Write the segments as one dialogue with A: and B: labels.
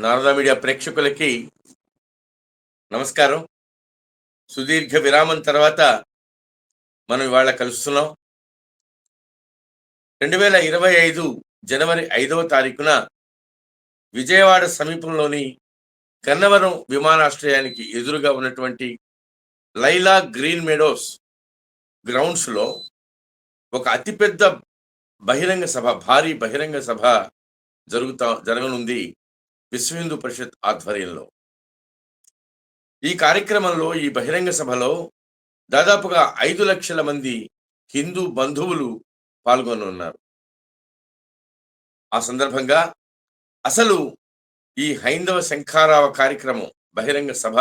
A: Narada media ప్రేక్షకులకి నమస్కారం. సుదీర్ఘ విరామం తర్వాత మనం ఇవాళ కలుస్తున్నాం. 2025 జనవరి 5వ తారీఖున విజయవాడ సమీపంలోని గన్నవరం విమానాశ్రయానికి ఎదురుగా ఉన్నటువంటి లైలా గ్రీన్ మెడోస్ గ్రౌండ్స్లో ఒక అతిపెద్ద బహిరంగ సభ, భారీ బహిరంగ సభ జరగనుంది విశ్వ హిందూ పరిషత్ ఆధ్వర్యంలో. ఈ కార్యక్రమంలో, ఈ బహిరంగ సభలో దాదాపుగా 5 లక్షల మంది హిందూ బంధువులు పాల్గొనున్నారు. ఆ సందర్భంగా అసలు ఈ హైందవ శంఖారావ కార్యక్రమం, బహిరంగ సభ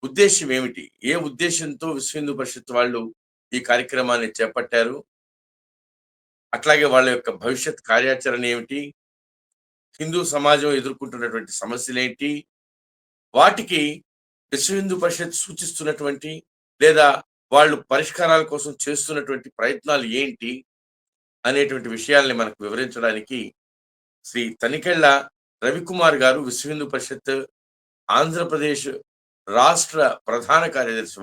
A: ఉద్దేశం ఏమిటి, ఏ ఉద్దేశంతో విశ్వ హిందూ పరిషత్ వాళ్ళు ఈ కార్యక్రమాన్ని చేపట్టారు, అట్లాగే వాళ్ళ యొక్క భవిష్యత్ కార్యాచరణ ఏమిటి, హిందూ సమాజం ఎదుర్కొంటున్నటువంటి సమస్యలేంటి, వాటికి విశ్వ హిందూ పరిషత్ సూచిస్తున్నటువంటి లేదా వాళ్ళు పరిష్కారాల కోసం చేస్తున్నటువంటి ప్రయత్నాలు ఏంటి అనేటువంటి విషయాల్ని మనకు వివరించడానికి శ్రీ తనికెళ్ళ రవికుమార్ గారు, విశ్వ హిందూ పరిషత్ ఆంధ్రప్రదేశ్ రాష్ట్ర ప్రధాన కార్యదర్శి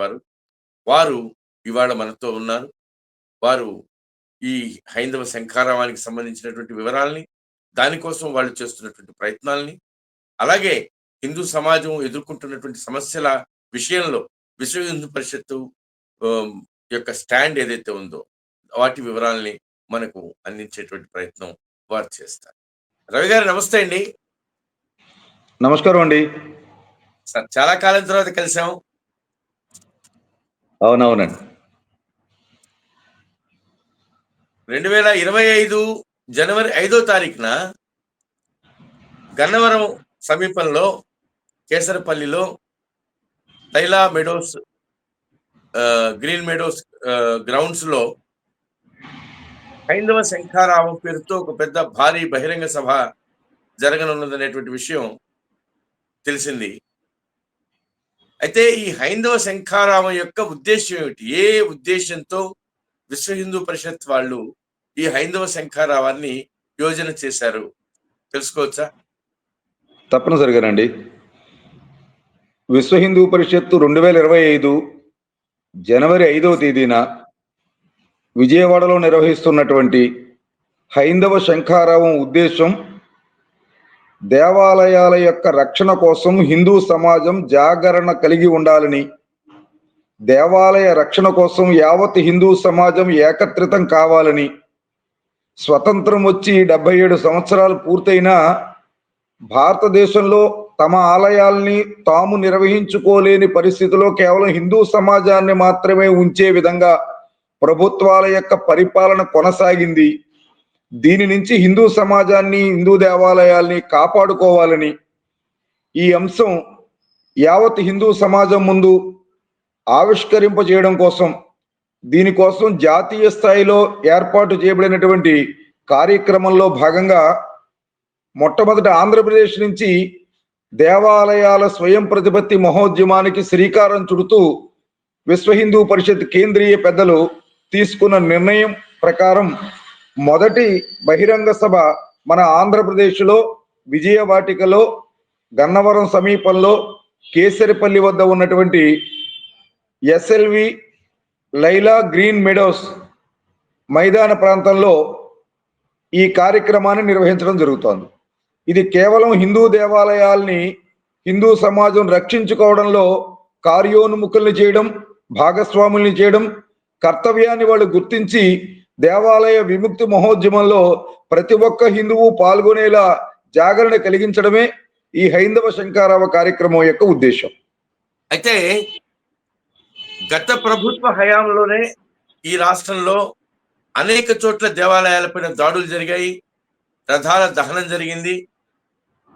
A: వారు ఇవాళ మనతో ఉన్నారు. వారు ఈ హైందవ శంఖారావానికి సంబంధించినటువంటి వివరాల్ని, దానికోసం వాళ్ళు చేస్తున్నటువంటి ప్రయత్నాల్ని, అలాగే హిందూ సమాజం ఎదుర్కొంటున్నటువంటి సమస్యల విషయంలో విశ్వ హిందూ పరిషత్తు యొక్క స్టాండ్ ఏదైతే ఉందో వాటి వివరాల్ని మనకు అందించేటువంటి ప్రయత్నం వారు చేస్తారు. రవి గారు నమస్తే అండి.
B: నమస్కారం అండి.
A: సార్, చాలా కాలం తర్వాత కలిసాం.
B: అవునవునండి.
A: 2025 జనవరి 5వ తారీఖున గన్నవరం సమీపంలో కేసరపల్లిలో Laila meadows green meadows grounds లో హైందవ శంఖారావం పేరుతో ఒక పెద్ద భారీ బహిరంగ సభ జరగనున్నదనేటువంటి విషయం తెలిసింది. అయితే ఈ హైందవ శంఖారావం యొక్క ఉద్దేశం ఏమిటి, ఏ ఉద్దేశంతో విశ్వ హిందూ పరిషత్ వాళ్ళు ఈ హైందవ శంఖారావాన్ని యోజన చేశారు, తెలుసుకోవచ్చా?
B: తప్పనిసరిగానండి. విశ్వ హిందూ పరిషత్తు 2025 జనవరి 5వ తేదీన విజయవాడలో నిర్వహిస్తున్నటువంటి హైందవ శంఖారావం ఉద్దేశం దేవాలయాల యొక్క రక్షణ కోసం హిందూ సమాజం జాగరణ కలిగి ఉండాలని, దేవాలయ రక్షణ కోసం యావత్ హిందూ సమాజం ఏకత్రితం కావాలని, స్వతంత్రం వచ్చి 77 సంవత్సరాలు పూర్తయినా భారతదేశంలో తమ ఆలయాల్ని తాము నిర్వహించుకోలేని పరిస్థితిలో కేవలం హిందూ సమాజాన్ని మాత్రమే ఉంచే విధంగా ప్రభుత్వాల యొక్క పరిపాలన కొనసాగింది. దీని నుంచి హిందూ సమాజాన్ని, హిందూ దేవాలయాల్ని కాపాడుకోవాలని, ఈ అంశం యావత్ హిందూ సమాజం ముందు ఆవిష్కరింపజేయడం కోసం, దీనికోసం జాతీయ స్థాయిలో ఏర్పాటు చేయబడినటువంటి కార్యక్రమంలో భాగంగా మొట్టమొదట ఆంధ్రప్రదేశ్ నుంచి దేవాలయాల స్వయం ప్రతిపత్తి మహోద్యమానికి శ్రీకారం చుడుతూ విశ్వ హిందూ పరిషత్ కేంద్రీయ పెద్దలు తీసుకున్న నిర్ణయం ప్రకారం మొదటి బహిరంగ సభ మన ఆంధ్రప్రదేశ్లో విజయవాటికలో గన్నవరం సమీపంలో కేసరిపల్లి వద్ద ఉన్నటువంటి ఎస్ఎల్వి లైలా గ్రీన్ మెడోస్ మైదాన ప్రాంతంలో ఈ కార్యక్రమాన్ని నిర్వహించడం జరుగుతోంది. ఇది కేవలం హిందూ దేవాలయాల్ని హిందూ సమాజం రక్షించుకోవడంలో కార్యోన్ముఖుల్ని చేయడం, భాగస్వాముల్ని చేయడం, కర్తవ్యాన్ని వాళ్ళు గుర్తించి దేవాలయ విముక్తి మహోద్యమంలో ప్రతి ఒక్క హిందువు పాల్గొనేలా జాగరణ కలిగించడమే ఈ హైందవ శంఖారావ కార్యక్రమం యొక్క ఉద్దేశం.
A: అయితే గత ప్రభుత్వ హయాంలోనే ఈ రాష్ట్రంలో అనేక చోట్ల దేవాలయాలపైన దాడులు జరిగాయి, రథాల దహనం జరిగింది,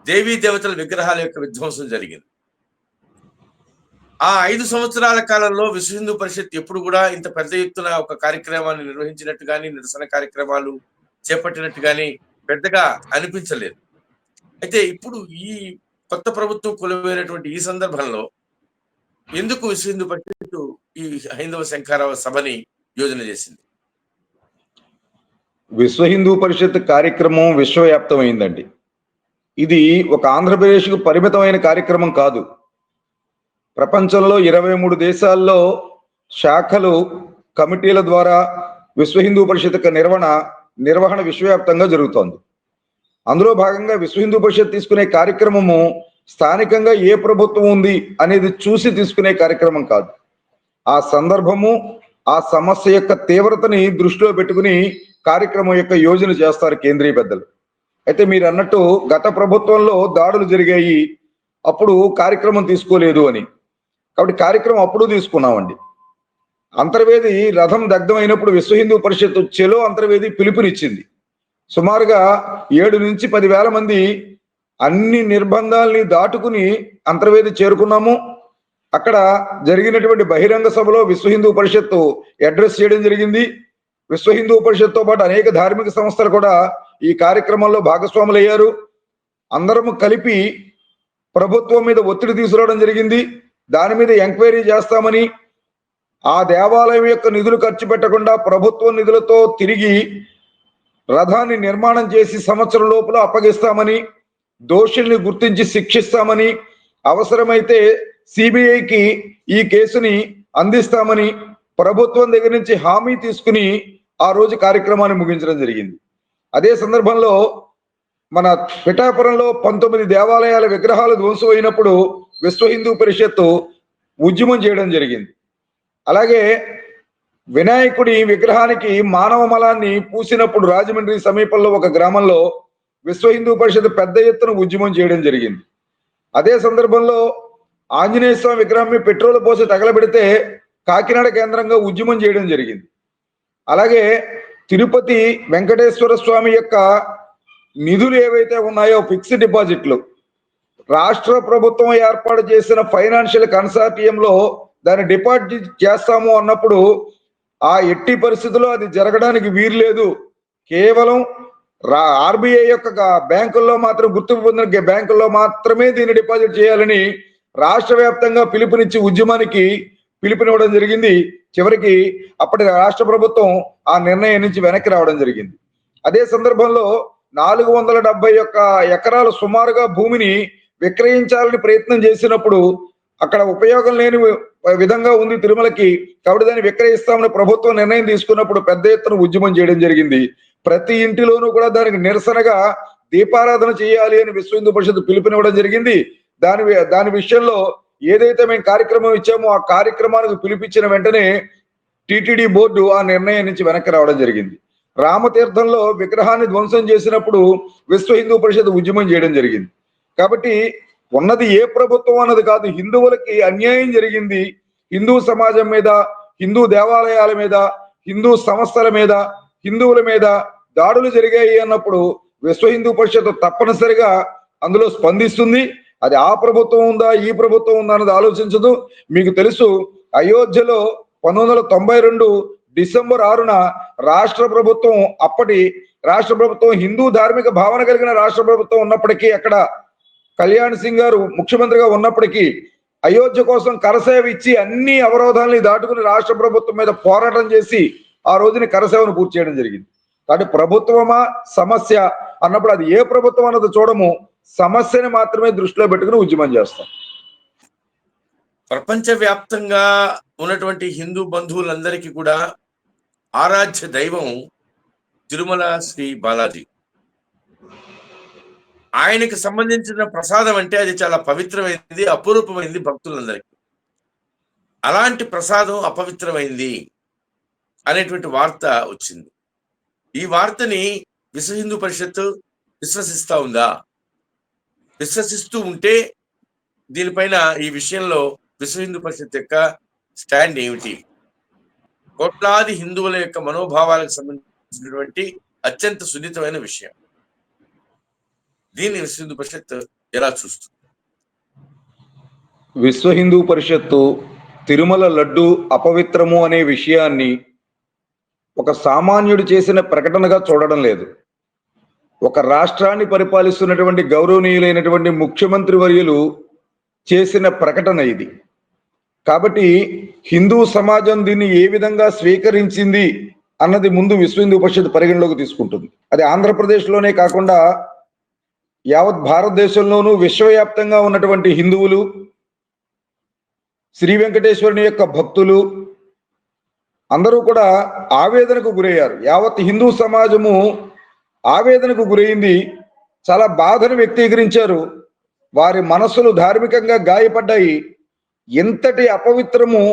A: దేవీ దేవతల విగ్రహాల యొక్క విధ్వంసం జరిగింది. ఆ 5 సంవత్సరాల కాలంలో విశ్వ హిందూ పరిషత్ ఎప్పుడు కూడా ఇంత పెద్ద ఎత్తున ఒక కార్యక్రమాన్ని నిర్వహించినట్టు కానీ, నిరసన కార్యక్రమాలు చేపట్టినట్టు కానీ పెద్దగా అనిపించలేదు. అయితే ఇప్పుడు ఈ కొత్త ప్రభుత్వం కొలువైనటువంటి ఈ సందర్భంలో ఎందుకు విశ్వ హిందూ పరిషత్ ఈ హైందవ శంఖారావ సభని యోజన చేసింది?
B: విశ్వ హిందూ పరిషత్ కార్యక్రమం విశ్వవ్యాప్తమైందండి. ఇది ఒక ఆంధ్రప్రదేశ్కు పరిమితమైన కార్యక్రమం కాదు. ప్రపంచంలో 23 దేశాల్లో శాఖలు, కమిటీల ద్వారా విశ్వ హిందూ పరిషత్ యొక్క నిర్వహణ విశ్వవ్యాప్తంగా జరుగుతోంది. అందులో భాగంగా విశ్వ హిందూ పరిషత్ తీసుకునే కార్యక్రమము స్థానికంగా ఏ ప్రభుత్వం ఉంది అనేది చూసి తీసుకునే కార్యక్రమం కాదు. ఆ సందర్భము, ఆ సమస్య యొక్క తీవ్రతని దృష్టిలో పెట్టుకుని కార్యక్రమం యొక్క యోజన చేస్తారు కేంద్రీయ పెద్దలు. అయితే మీరు అన్నట్టు గత ప్రభుత్వంలో దాడులు జరిగాయి, అప్పుడు కార్యక్రమం తీసుకోలేదు అని. కాబట్టి కార్యక్రమం అప్పుడు తీసుకున్నామండి. అంతర్వేది రథం దగ్ధమైనప్పుడు విశ్వ హిందూ పరిషత్ చెలో అంతర్వేది పిలుపునిచ్చింది. సుమారుగా 7 నుంచి 10,000 మంది అన్ని నిర్బంధాలని దాటుకుని అంతర్వేది చేరుకున్నాము. అక్కడ జరిగినటువంటి బహిరంగ సభలో విశ్వ హిందూ పరిషత్తు అడ్రస్ చేయడం జరిగింది. విశ్వ హిందూ పరిషత్తో పాటు అనేక ధార్మిక సంస్థలు కూడా ఈ కార్యక్రమంలో భాగస్వాములయ్యారు. అందరము కలిపి ప్రభుత్వం మీద ఒత్తిడి తీసుకురావడం జరిగింది. దాని మీద ఎంక్వైరీ చేస్తామని, ఆ దేవాలయం యొక్క నిధులు ఖర్చు పెట్టకుండా ప్రభుత్వం నిధులతో తిరిగి రథాన్ని నిర్మాణం చేసి సంవత్సరం లోపల అప్పగిస్తామని, దోషుల్ని గుర్తించి శిక్షిస్తామని, అవసరమైతే సిబిఐకి ఈ కేసుని అందిస్తామని ప్రభుత్వం దగ్గర నుంచి హామీ తీసుకుని ఆ రోజు కార్యక్రమాన్ని ముగించడం జరిగింది. అదే సందర్భంలో మన పిఠాపురంలో 19 దేవాలయాల విగ్రహాలు ధ్వంసం అయినప్పుడు విశ్వ హిందూ పరిషత్తు ఉద్యమం చేయడం జరిగింది. అలాగే వినాయకుడి విగ్రహానికి మానవ మలాన్ని పూసినప్పుడు రాజమండ్రి సమీపంలో ఒక గ్రామంలో విశ్వ హిందూ పరిషత్ పెద్ద ఎత్తున ఉద్యమం చేయడం జరిగింది. అదే సందర్భంలో ఆంజనేయ స్వామి విగ్రహం మీద పెట్రోల్ పోసి తగలబెడితే కాకినాడ కేంద్రంగా ఉద్యమం చేయడం జరిగింది. అలాగే తిరుపతి వెంకటేశ్వర స్వామి యొక్క నిధులు ఏవైతే ఉన్నాయో ఫిక్స్డ్ డిపాజిట్లు, రాష్ట్ర ప్రభుత్వం ఏర్పాటు చేసిన ఫైనాన్షియల్ కన్సార్టియంలో దాన్ని డిపాజిట్ చేస్తాము అన్నప్పుడు ఆ ఎట్టి పరిస్థితుల్లో అది జరగడానికి వీలు లేదు. కేవలం ఆర్బీఐ యొక్క బ్యాంకుల్లో మాత్రం, గుర్తింపు పొందిన బ్యాంకుల్లో మాత్రమే దీన్ని డిపాజిట్ చేయాలని రాష్ట్ర వ్యాప్తంగా పిలుపునిచ్చి ఉద్యమానికి పిలుపునివ్వడం జరిగింది. చివరికి అప్పటి రాష్ట్ర ప్రభుత్వం ఆ నిర్ణయం నుంచి వెనక్కి రావడం జరిగింది. అదే సందర్భంలో 471 ఎకరాలు సుమారుగా భూమిని విక్రయించాలని ప్రయత్నం చేసినప్పుడు అక్కడ ఉపయోగం లేని విధంగా ఉంది తిరుమలకి, కాబట్టి దాన్ని విక్రయిస్తామని ప్రభుత్వం నిర్ణయం తీసుకున్నప్పుడు పెద్ద ఎత్తున ఉద్యమం చేయడం జరిగింది. ప్రతి ఇంటిలోనూ కూడా దానికి నిరసనగా దీపారాధన చేయాలి అని విశ్వ హిందూ పరిషత్ పిలుపునివ్వడం జరిగింది. దాని విషయంలో ఏదైతే మేము కార్యక్రమం ఇచ్చామో ఆ కార్యక్రమానికి పిలిపించిన వెంటనే టిటిడి బోర్డు ఆ నిర్ణయం నుంచి వెనక్కి రావడం జరిగింది. రామతీర్థంలో విగ్రహాన్ని ధ్వంసం చేసినప్పుడు విశ్వ హిందూ పరిషత్ ఉద్యమం చేయడం జరిగింది. కాబట్టి ఉన్నది ఏ ప్రభుత్వం అన్నది కాదు, హిందువులకి అన్యాయం జరిగింది, హిందూ సమాజం మీద, హిందూ దేవాలయాల మీద, హిందూ సంస్థల మీద, హిందువుల మీద దాడులు జరిగాయి అన్నప్పుడు విశ్వ హిందూ పరిషత్ తప్పనిసరిగా అందులో స్పందిస్తుంది. అది ఆ ప్రభుత్వం ఉందా, ఈ ప్రభుత్వం ఉందా అన్నది ఆలోచించదు. మీకు తెలుసు, అయోధ్యలో 1992 డిసెంబర్ 6న రాష్ట్ర ప్రభుత్వం, అప్పటి రాష్ట్ర ప్రభుత్వం హిందూ ధార్మిక భావన కలిగిన రాష్ట్ర ప్రభుత్వం ఉన్నప్పటికీ, అక్కడ కళ్యాణ్ సింగ్ గారు ముఖ్యమంత్రిగా ఉన్నప్పటికీ అయోధ్య కోసం కరసేవ ఇచ్చి అన్ని అవరోధాలని దాటుకుని రాష్ట్ర ప్రభుత్వం మీద పోరాటం చేసి ఆ రోజుని కరసేవను పూర్తి చేయడం జరిగింది. కాబట్టి ప్రభుత్వమా సమస్య అన్నప్పుడు అది ఏ ప్రభుత్వం అన్నది చూడము, సమస్యని మాత్రమే దృష్టిలో పెట్టుకుని ఉద్యమం చేస్తాం.
A: ప్రపంచవ్యాప్తంగా ఉన్నటువంటి హిందూ బంధువులందరికీ కూడా ఆరాధ్య దైవం తిరుమల శ్రీ బాలాజీ. ఆయనకు సంబంధించిన ప్రసాదం అంటే అది చాలా పవిత్రమైనది, అపురూపమైంది భక్తులందరికీ. అలాంటి ప్రసాదం అపవిత్రమైంది అనేటువంటి వార్త వచ్చింది. ఈ వార్తని విశ్వ హిందూ పరిషత్ విశ్వసిస్తా ఉందా? విశ్వసిస్తూ ఉంటే దీనిపైన ఈ విషయంలో విశ్వ హిందూ పరిషత్ యొక్క స్టాండ్ ఏమిటి? కోట్లాది హిందువుల యొక్క మనోభావాలకు సంబంధించినటువంటి అత్యంత సున్నితమైన విషయం. దీన్ని విశ్వ హిందూ పరిషత్ ఎలా చూస్తుంది?
B: విశ్వ హిందూ పరిషత్తు తిరుమల లడ్డు అపవిత్రము అనే విషయాన్ని ఒక సామాన్యుడు చేసిన ప్రకటనగా చూడడం లేదు. ఒక రాష్ట్రాన్ని పరిపాలిస్తున్నటువంటి గౌరవనీయులైనటువంటి ముఖ్యమంత్రి వర్యులు చేసిన ప్రకటన ఇది. కాబట్టి హిందూ సమాజం దీన్ని ఏ విధంగా స్వీకరించింది అన్నది ముందు విశ్వ హిందూ పరిషత్ పరిగణలోకి తీసుకుంటుంది. అది ఆంధ్రప్రదేశ్లోనే కాకుండా యావత్ భారతదేశంలోనూ విశ్వవ్యాప్తంగా ఉన్నటువంటి హిందువులు, శ్రీ వెంకటేశ్వరుని యొక్క భక్తులు అందరూ కూడా ఆవేదనకు గురయ్యారు. యావత్ హిందూ సమాజము ఆవేదనకు గురైంది. చాలా బాధను వ్యక్తీకరించారు. వారి మనస్సులు ధార్మికంగా గాయపడ్డాయి. ఎంతటి అపవిత్రము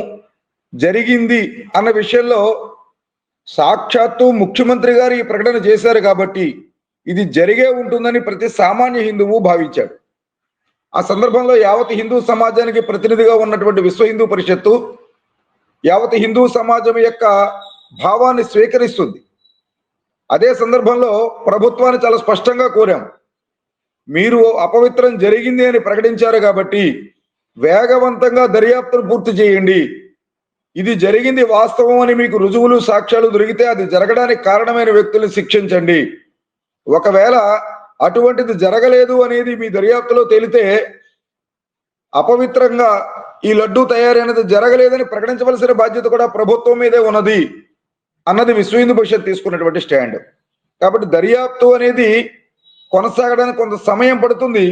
B: జరిగింది అన్న విషయంలో సాక్షాత్తు ముఖ్యమంత్రి గారు ఈ ప్రకటన చేశారు కాబట్టి ఇది జరిగే ఉంటుందని ప్రతి సామాన్య హిందువు భావించాడు. ఆ సందర్భంలో యావత్ హిందూ సమాజానికి ప్రతినిధిగా ఉన్నటువంటి విశ్వ హిందూ పరిషత్తు యావత్ హిందూ సమాజం యొక్క భావాన్ని స్వీకరిస్తుంది. అదే సందర్భంలో ప్రభుత్వాన్ని చాలా స్పష్టంగా కోరాం. మీరు అపవిత్రం జరిగింది అని ప్రకటించారు కాబట్టి వేగవంతంగా దర్యాప్తును పూర్తి చేయండి. ఇది జరిగింది వాస్తవం అని మీకు రుజువులు సాక్ష్యాలు దొరికితే అది జరగడానికి కారణమైన వ్యక్తులను శిక్షించండి. ఒకవేళ అటువంటిది జరగలేదు అనేది మీ దర్యాప్తులో తేలితే అపవిత్రంగా ఈ లడ్డూ తయారైనది జరగలేదని ప్రకటించవలసిన బాధ్యత కూడా ప్రభుత్వం మీదే ఉన్నది అన్నది విశ్వ హిందూ పరిషత్ తీసుకున్నటువంటి స్టాండ్. కాబట్టి దర్యాప్తు అనేది కొనసాగడానికి కొంత సమయం పడుతుంది.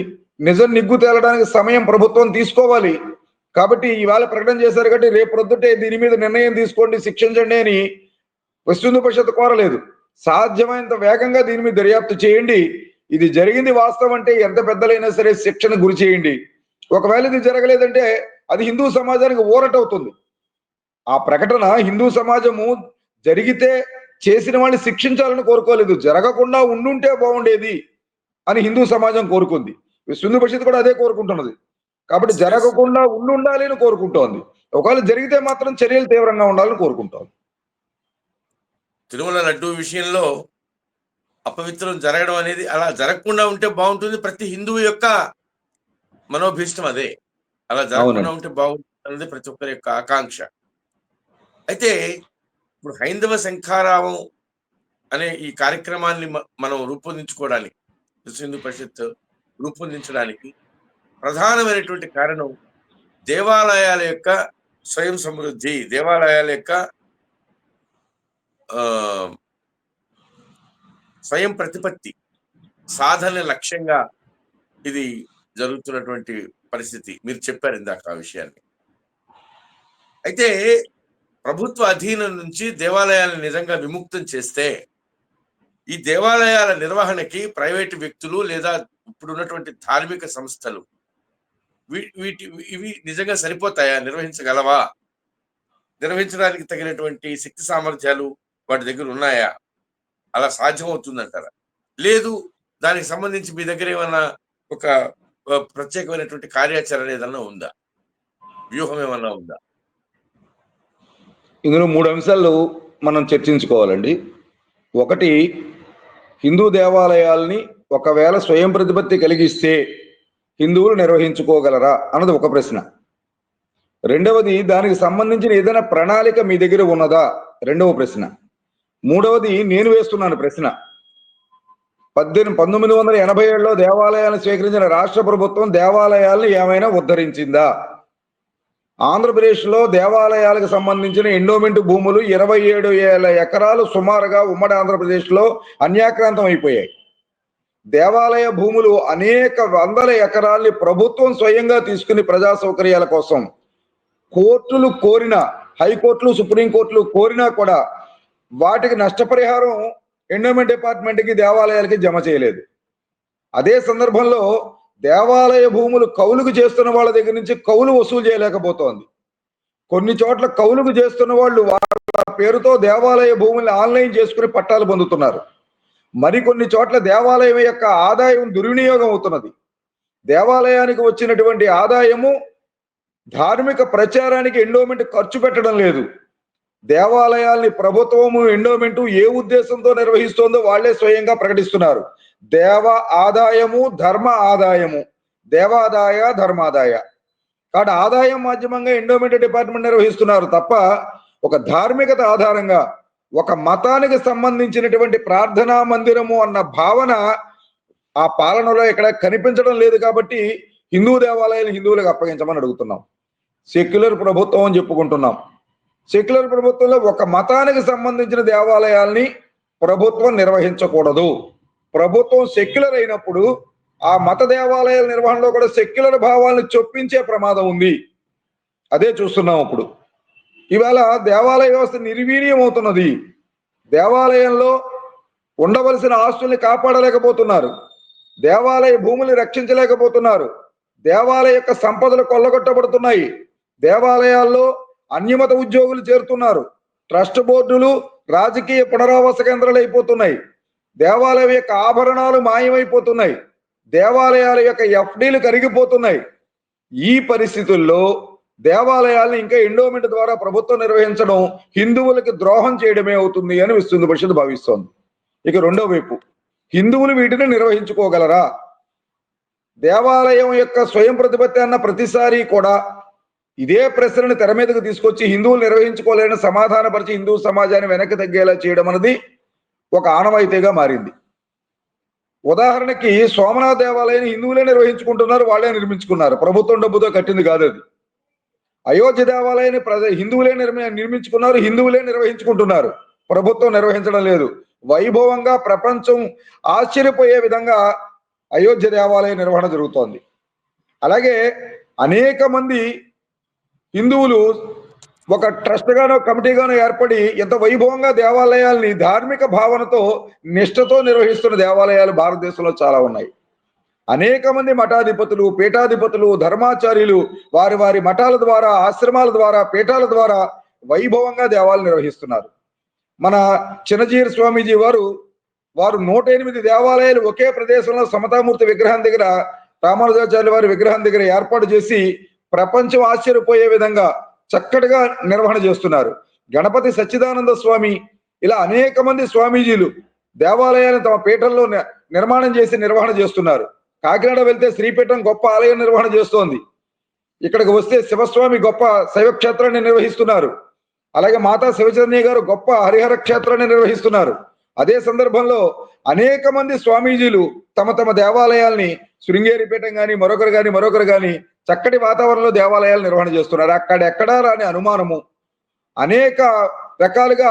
B: నిజం నిగ్గు తేలడానికి సమయం ప్రభుత్వం తీసుకోవాలి. కాబట్టి ఇవాళ ప్రకటన చేశారు కాబట్టి రేపు ప్రొద్దుటే దీని మీద నిర్ణయం తీసుకోండి, శిక్షించండి అని విశ్వ హిందూ పరిషత్ కోరలేదు. సాధ్యమైనంత వేగంగా దీని మీద దర్యాప్తు చేయండి. ఇది జరిగింది వాస్తవం అంటే ఎంత పెద్దలైనా సరే శిక్షణ గురి చేయండి. ఒకవేళ ఇది జరగలేదంటే అది హిందూ సమాజానికి ఊరటవుతుంది. ఆ ప్రకటన హిందూ సమాజము జరిగితే చేసిన వాళ్ళని శిక్షించాలని కోరుకోలేదు, జరగకుండా ఉండుంటే బాగుండేది అని హిందూ సమాజం కోరుకుంది. విశ్వ హిందూ పరిషత్ కూడా అదే కోరుకుంటున్నది. కాబట్టి జరగకుండా ఉండాలి అని కోరుకుంటోంది. ఒకవేళ జరిగితే మాత్రం చర్యలు తీవ్రంగా ఉండాలని కోరుకుంటోంది.
A: తిరుమల లడ్డూ విషయంలో అపవిత్రం జరగడం అనేది అలా జరగకుండా ఉంటే బాగుంటుంది. ప్రతి హిందువు యొక్క మనోభీష్టం అదే. అలా జరగకుండా ఉంటే బాగుంటుంది అనేది ప్రతి ఒక్కరి యొక్క ఆకాంక్ష. అయితే ఇప్పుడు హైందవ శంఖారావం అనే ఈ కార్యక్రమాన్ని మనం రూపొందించుకోవడానికి, విశ్వ హిందూ పరిషత్ రూపొందించడానికి ప్రధానమైనటువంటి కారణం దేవాలయాల యొక్క స్వయం సమృద్ధి, దేవాలయాల యొక్క స్వయం ప్రతిపత్తి సాధన లక్ష్యంగా ఇది జరుగుతున్నటువంటి పరిస్థితి. మీరు చెప్పారు ఇందాక ఆ విషయాన్ని. అయితే ప్రభుత్వ అధీనం నుంచి దేవాలయాలను నిజంగా విముక్తం చేస్తే ఈ దేవాలయాల నిర్వహణకి ప్రైవేటు వ్యక్తులు లేదా ఇప్పుడున్నటువంటి ధార్మిక సంస్థలు ఇవి నిజంగా సరిపోతాయా? నిర్వహించగలవా? నిర్వహించడానికి తగినటువంటి శక్తి సామర్థ్యాలు వాటి దగ్గర ఉన్నాయా? అలా సాధ్యమవుతుందంటారా? లేదు దానికి సంబంధించి మీ దగ్గర ఏమన్నా ఒక ప్రత్యేకమైనటువంటి కార్యాచరణ ఏదన్నా ఉందా? వ్యూహం ఏమన్నా ఉందా?
B: ఇందులో 3 అంశాలు మనం చర్చించుకోవాలండి. ఒకటి, హిందూ దేవాలయాల్ని ఒకవేళ స్వయం ప్రతిపత్తి కలిగిస్తే హిందువులు నిర్వహించుకోగలరా అన్నది ఒక ప్రశ్న. రెండవది, దానికి సంబంధించిన ఏదైనా ప్రణాళిక మీ దగ్గర ఉన్నదా? రెండవ ప్రశ్న. మూడవది, నేను వేస్తున్నాను ప్రశ్న. 1987లో దేవాలయాలను స్వీకరించిన రాష్ట్ర ప్రభుత్వం దేవాలయాలను ఏమైనా ఉద్ధరించిందా? ఆంధ్రప్రదేశ్లో దేవాలయాలకు సంబంధించిన ఎండోమెంట్ భూములు 27,000 ఎకరాలు సుమారుగా ఉమ్మడి ఆంధ్రప్రదేశ్లో అన్యాక్రాంతం అయిపోయాయి. దేవాలయ భూములు అనేక వందల ఎకరాల్ని ప్రభుత్వం స్వయంగా తీసుకుని ప్రజా సౌకర్యాల కోసం కోర్టులు కోరిన, హైకోర్టులు సుప్రీంకోర్టులు కోరినా కూడా వాటికి నష్టపరిహారం ఎండోమెంట్ డిపార్ట్మెంట్కి దేవాలయాలకి జమ చేయలేదు. అదే సందర్భంలో దేవాలయ భూములు కౌలుకు చేస్తున్న వాళ్ళ దగ్గర నుంచి కౌలు వసూలు చేయలేకపోతోంది. కొన్ని చోట్ల కౌలుకు చేస్తున్న వాళ్ళు వాళ్ళ పేరుతో దేవాలయ భూముల్ని ఆన్లైన్ చేసుకుని పట్టాలు పొందుతున్నారు. మరికొన్ని చోట్ల దేవాలయం యొక్క ఆదాయం దుర్వినియోగం అవుతున్నది. దేవాలయానికి వచ్చినటువంటి ఆదాయము ధార్మిక ప్రచారానికి ఎండోమెంట్ ఖర్చు పెట్టడం లేదు. దేవాలయాల్ని ప్రభుత్వము ఎండోమెంటు ఏ ఉద్దేశంతో నిర్వహిస్తోందో వాళ్లే స్వయంగా ప్రకటిస్తున్నారు. దేవ ఆదాయము, ధర్మ ఆదాయము, దేవాదాయ ధర్మాదాయ. కాబట్టి ఆదాయం మాధ్యమంగా ఎండోమెంట్ డిపార్ట్మెంట్ నిర్వహిస్తున్నారు తప్ప ఒక ధార్మికత ఆధారంగా ఒక మతానికి సంబంధించినటువంటి ప్రార్థనా మందిరము అన్న భావన ఆ పాలనలో ఇక్కడ కనిపించడం లేదు. కాబట్టి హిందూ దేవాలయాలు హిందువులకు అప్పగించమని అడుగుతున్నాం. సెక్యులర్ ప్రభుత్వం అని చెప్పుకుంటున్నాం. సెక్యులర్ ప్రభుత్వంలో ఒక మతానికి సంబంధించిన దేవాలయాల్ని ప్రభుత్వం నిర్వహించకూడదు. ప్రభుత్వం సెక్యులర్ అయినప్పుడు ఆ మత దేవాలయాల నిర్వహణలో కూడా సెక్యులర్ భావాలను చొప్పించే ప్రమాదం ఉంది. అదే చూస్తున్నాం ఇప్పుడు. ఇవాళ దేవాలయ వ్యవస్థ నిర్వీర్యం అవుతున్నది. దేవాలయంలో ఉండవలసిన ఆస్తుల్ని కాపాడలేకపోతున్నారు, దేవాలయ భూముల్ని రక్షించలేకపోతున్నారు, దేవాలయ యొక్క సంపదలు కొల్లగొట్టబడుతున్నాయి, దేవాలయాల్లో అన్యమత ఉద్యోగులు చేరుతున్నారు, ట్రస్ట్ బోర్డులు రాజకీయ పునరావాస కేంద్రాలు అయిపోతున్నాయి, దేవాలయం యొక్క ఆభరణాలు మాయమైపోతున్నాయి, దేవాలయాల యొక్క ఎఫ్డీలు కరిగిపోతున్నాయి. ఈ పరిస్థితుల్లో దేవాలయాలను ఇంకా ఎండోమెంట్ ద్వారా ప్రభుత్వం నిర్వహించడం హిందువులకు ద్రోహం చేయడమే అవుతుంది అని విశ్వ పరిషత్ భావిస్తోంది. ఇక రెండో వైపు, హిందువులు వీటిని నిర్వహించుకోగలరా? దేవాలయం యొక్క స్వయం ప్రతిపత్తి అన్న ప్రతిసారి కూడా ఇదే ప్రశ్నను తెర మీదకు తీసుకొచ్చి హిందువులు నిర్వహించుకోలేని సమాధానపరిచి హిందూ సమాజాన్ని వెనక్కి తగ్గేలా చేయడం అనేది ఒక ఆనవాయితీగా మారింది. ఉదాహరణకి సోమనాథ్ దేవాలయాన్ని హిందువులే నిర్వహించుకుంటున్నారు, వాళ్ళే నిర్మించుకున్నారు, ప్రభుత్వం డబ్బుతో కట్టింది కాదు అది. అయోధ్య దేవాలయాన్ని హిందువులే నిర్మించుకున్నారు, హిందువులే నిర్వహించుకుంటున్నారు, ప్రభుత్వం నిర్వహించడం లేదు. వైభవంగా ప్రపంచం ఆశ్చర్యపోయే విధంగా అయోధ్య దేవాలయ నిర్వహణ జరుగుతోంది. అలాగే అనేక మంది హిందువులు ఒక ట్రస్ట్ గానో కమిటీగానో ఏర్పడి ఎంత వైభవంగా దేవాలయాల్ని ధార్మిక భావనతో నిష్ఠతో నిర్వహిస్తున్న దేవాలయాలు భారతదేశంలో చాలా ఉన్నాయి. అనేక మంది మఠాధిపతులు, పీఠాధిపతులు, ధర్మాచార్యులు వారి వారి మఠాల ద్వారా, ఆశ్రమాల ద్వారా, పీఠాల ద్వారా వైభవంగా దేవాలయాలు నిర్వహిస్తున్నారు. మన చిన్నజీయర్ స్వామీజీ వారు 108 దేవాలయాలు ఒకే ప్రదేశంలో సమతామూర్తి విగ్రహం దగ్గర, రామానుజాచార్యుల వారి విగ్రహం దగ్గర ఏర్పాటు చేసి ప్రపంచం ఆశ్చర్యపోయే విధంగా చక్కటిగా నిర్వహణ చేస్తున్నారు. గణపతి సచ్చిదానంద స్వామి, ఇలా అనేక మంది స్వామీజీలు దేవాలయాన్ని తమ పీఠంలో నిర్మాణం చేసి నిర్వహణ చేస్తున్నారు. కాకినాడ వెళ్తే శ్రీపీఠం గొప్ప ఆలయం నిర్వహణ చేస్తోంది. ఇక్కడికి వస్తే శివస్వామి గొప్ప శైవ క్షేత్రాన్ని నిర్వహిస్తున్నారు. అలాగే మాతా శివచరణ్య గారు గొప్ప హరిహర క్షేత్రాన్ని నిర్వహిస్తున్నారు. అదే సందర్భంలో అనేక మంది స్వామీజీలు తమ తమ దేవాలయాల్ని, శృంగేరి పీఠం కానీ మరొకరు కానీ చక్కటి వాతావరణంలో దేవాలయాలు నిర్వహణ చేస్తున్నారు. అక్కడెక్కడా రాని అనుమానము, అనేక రకాలుగా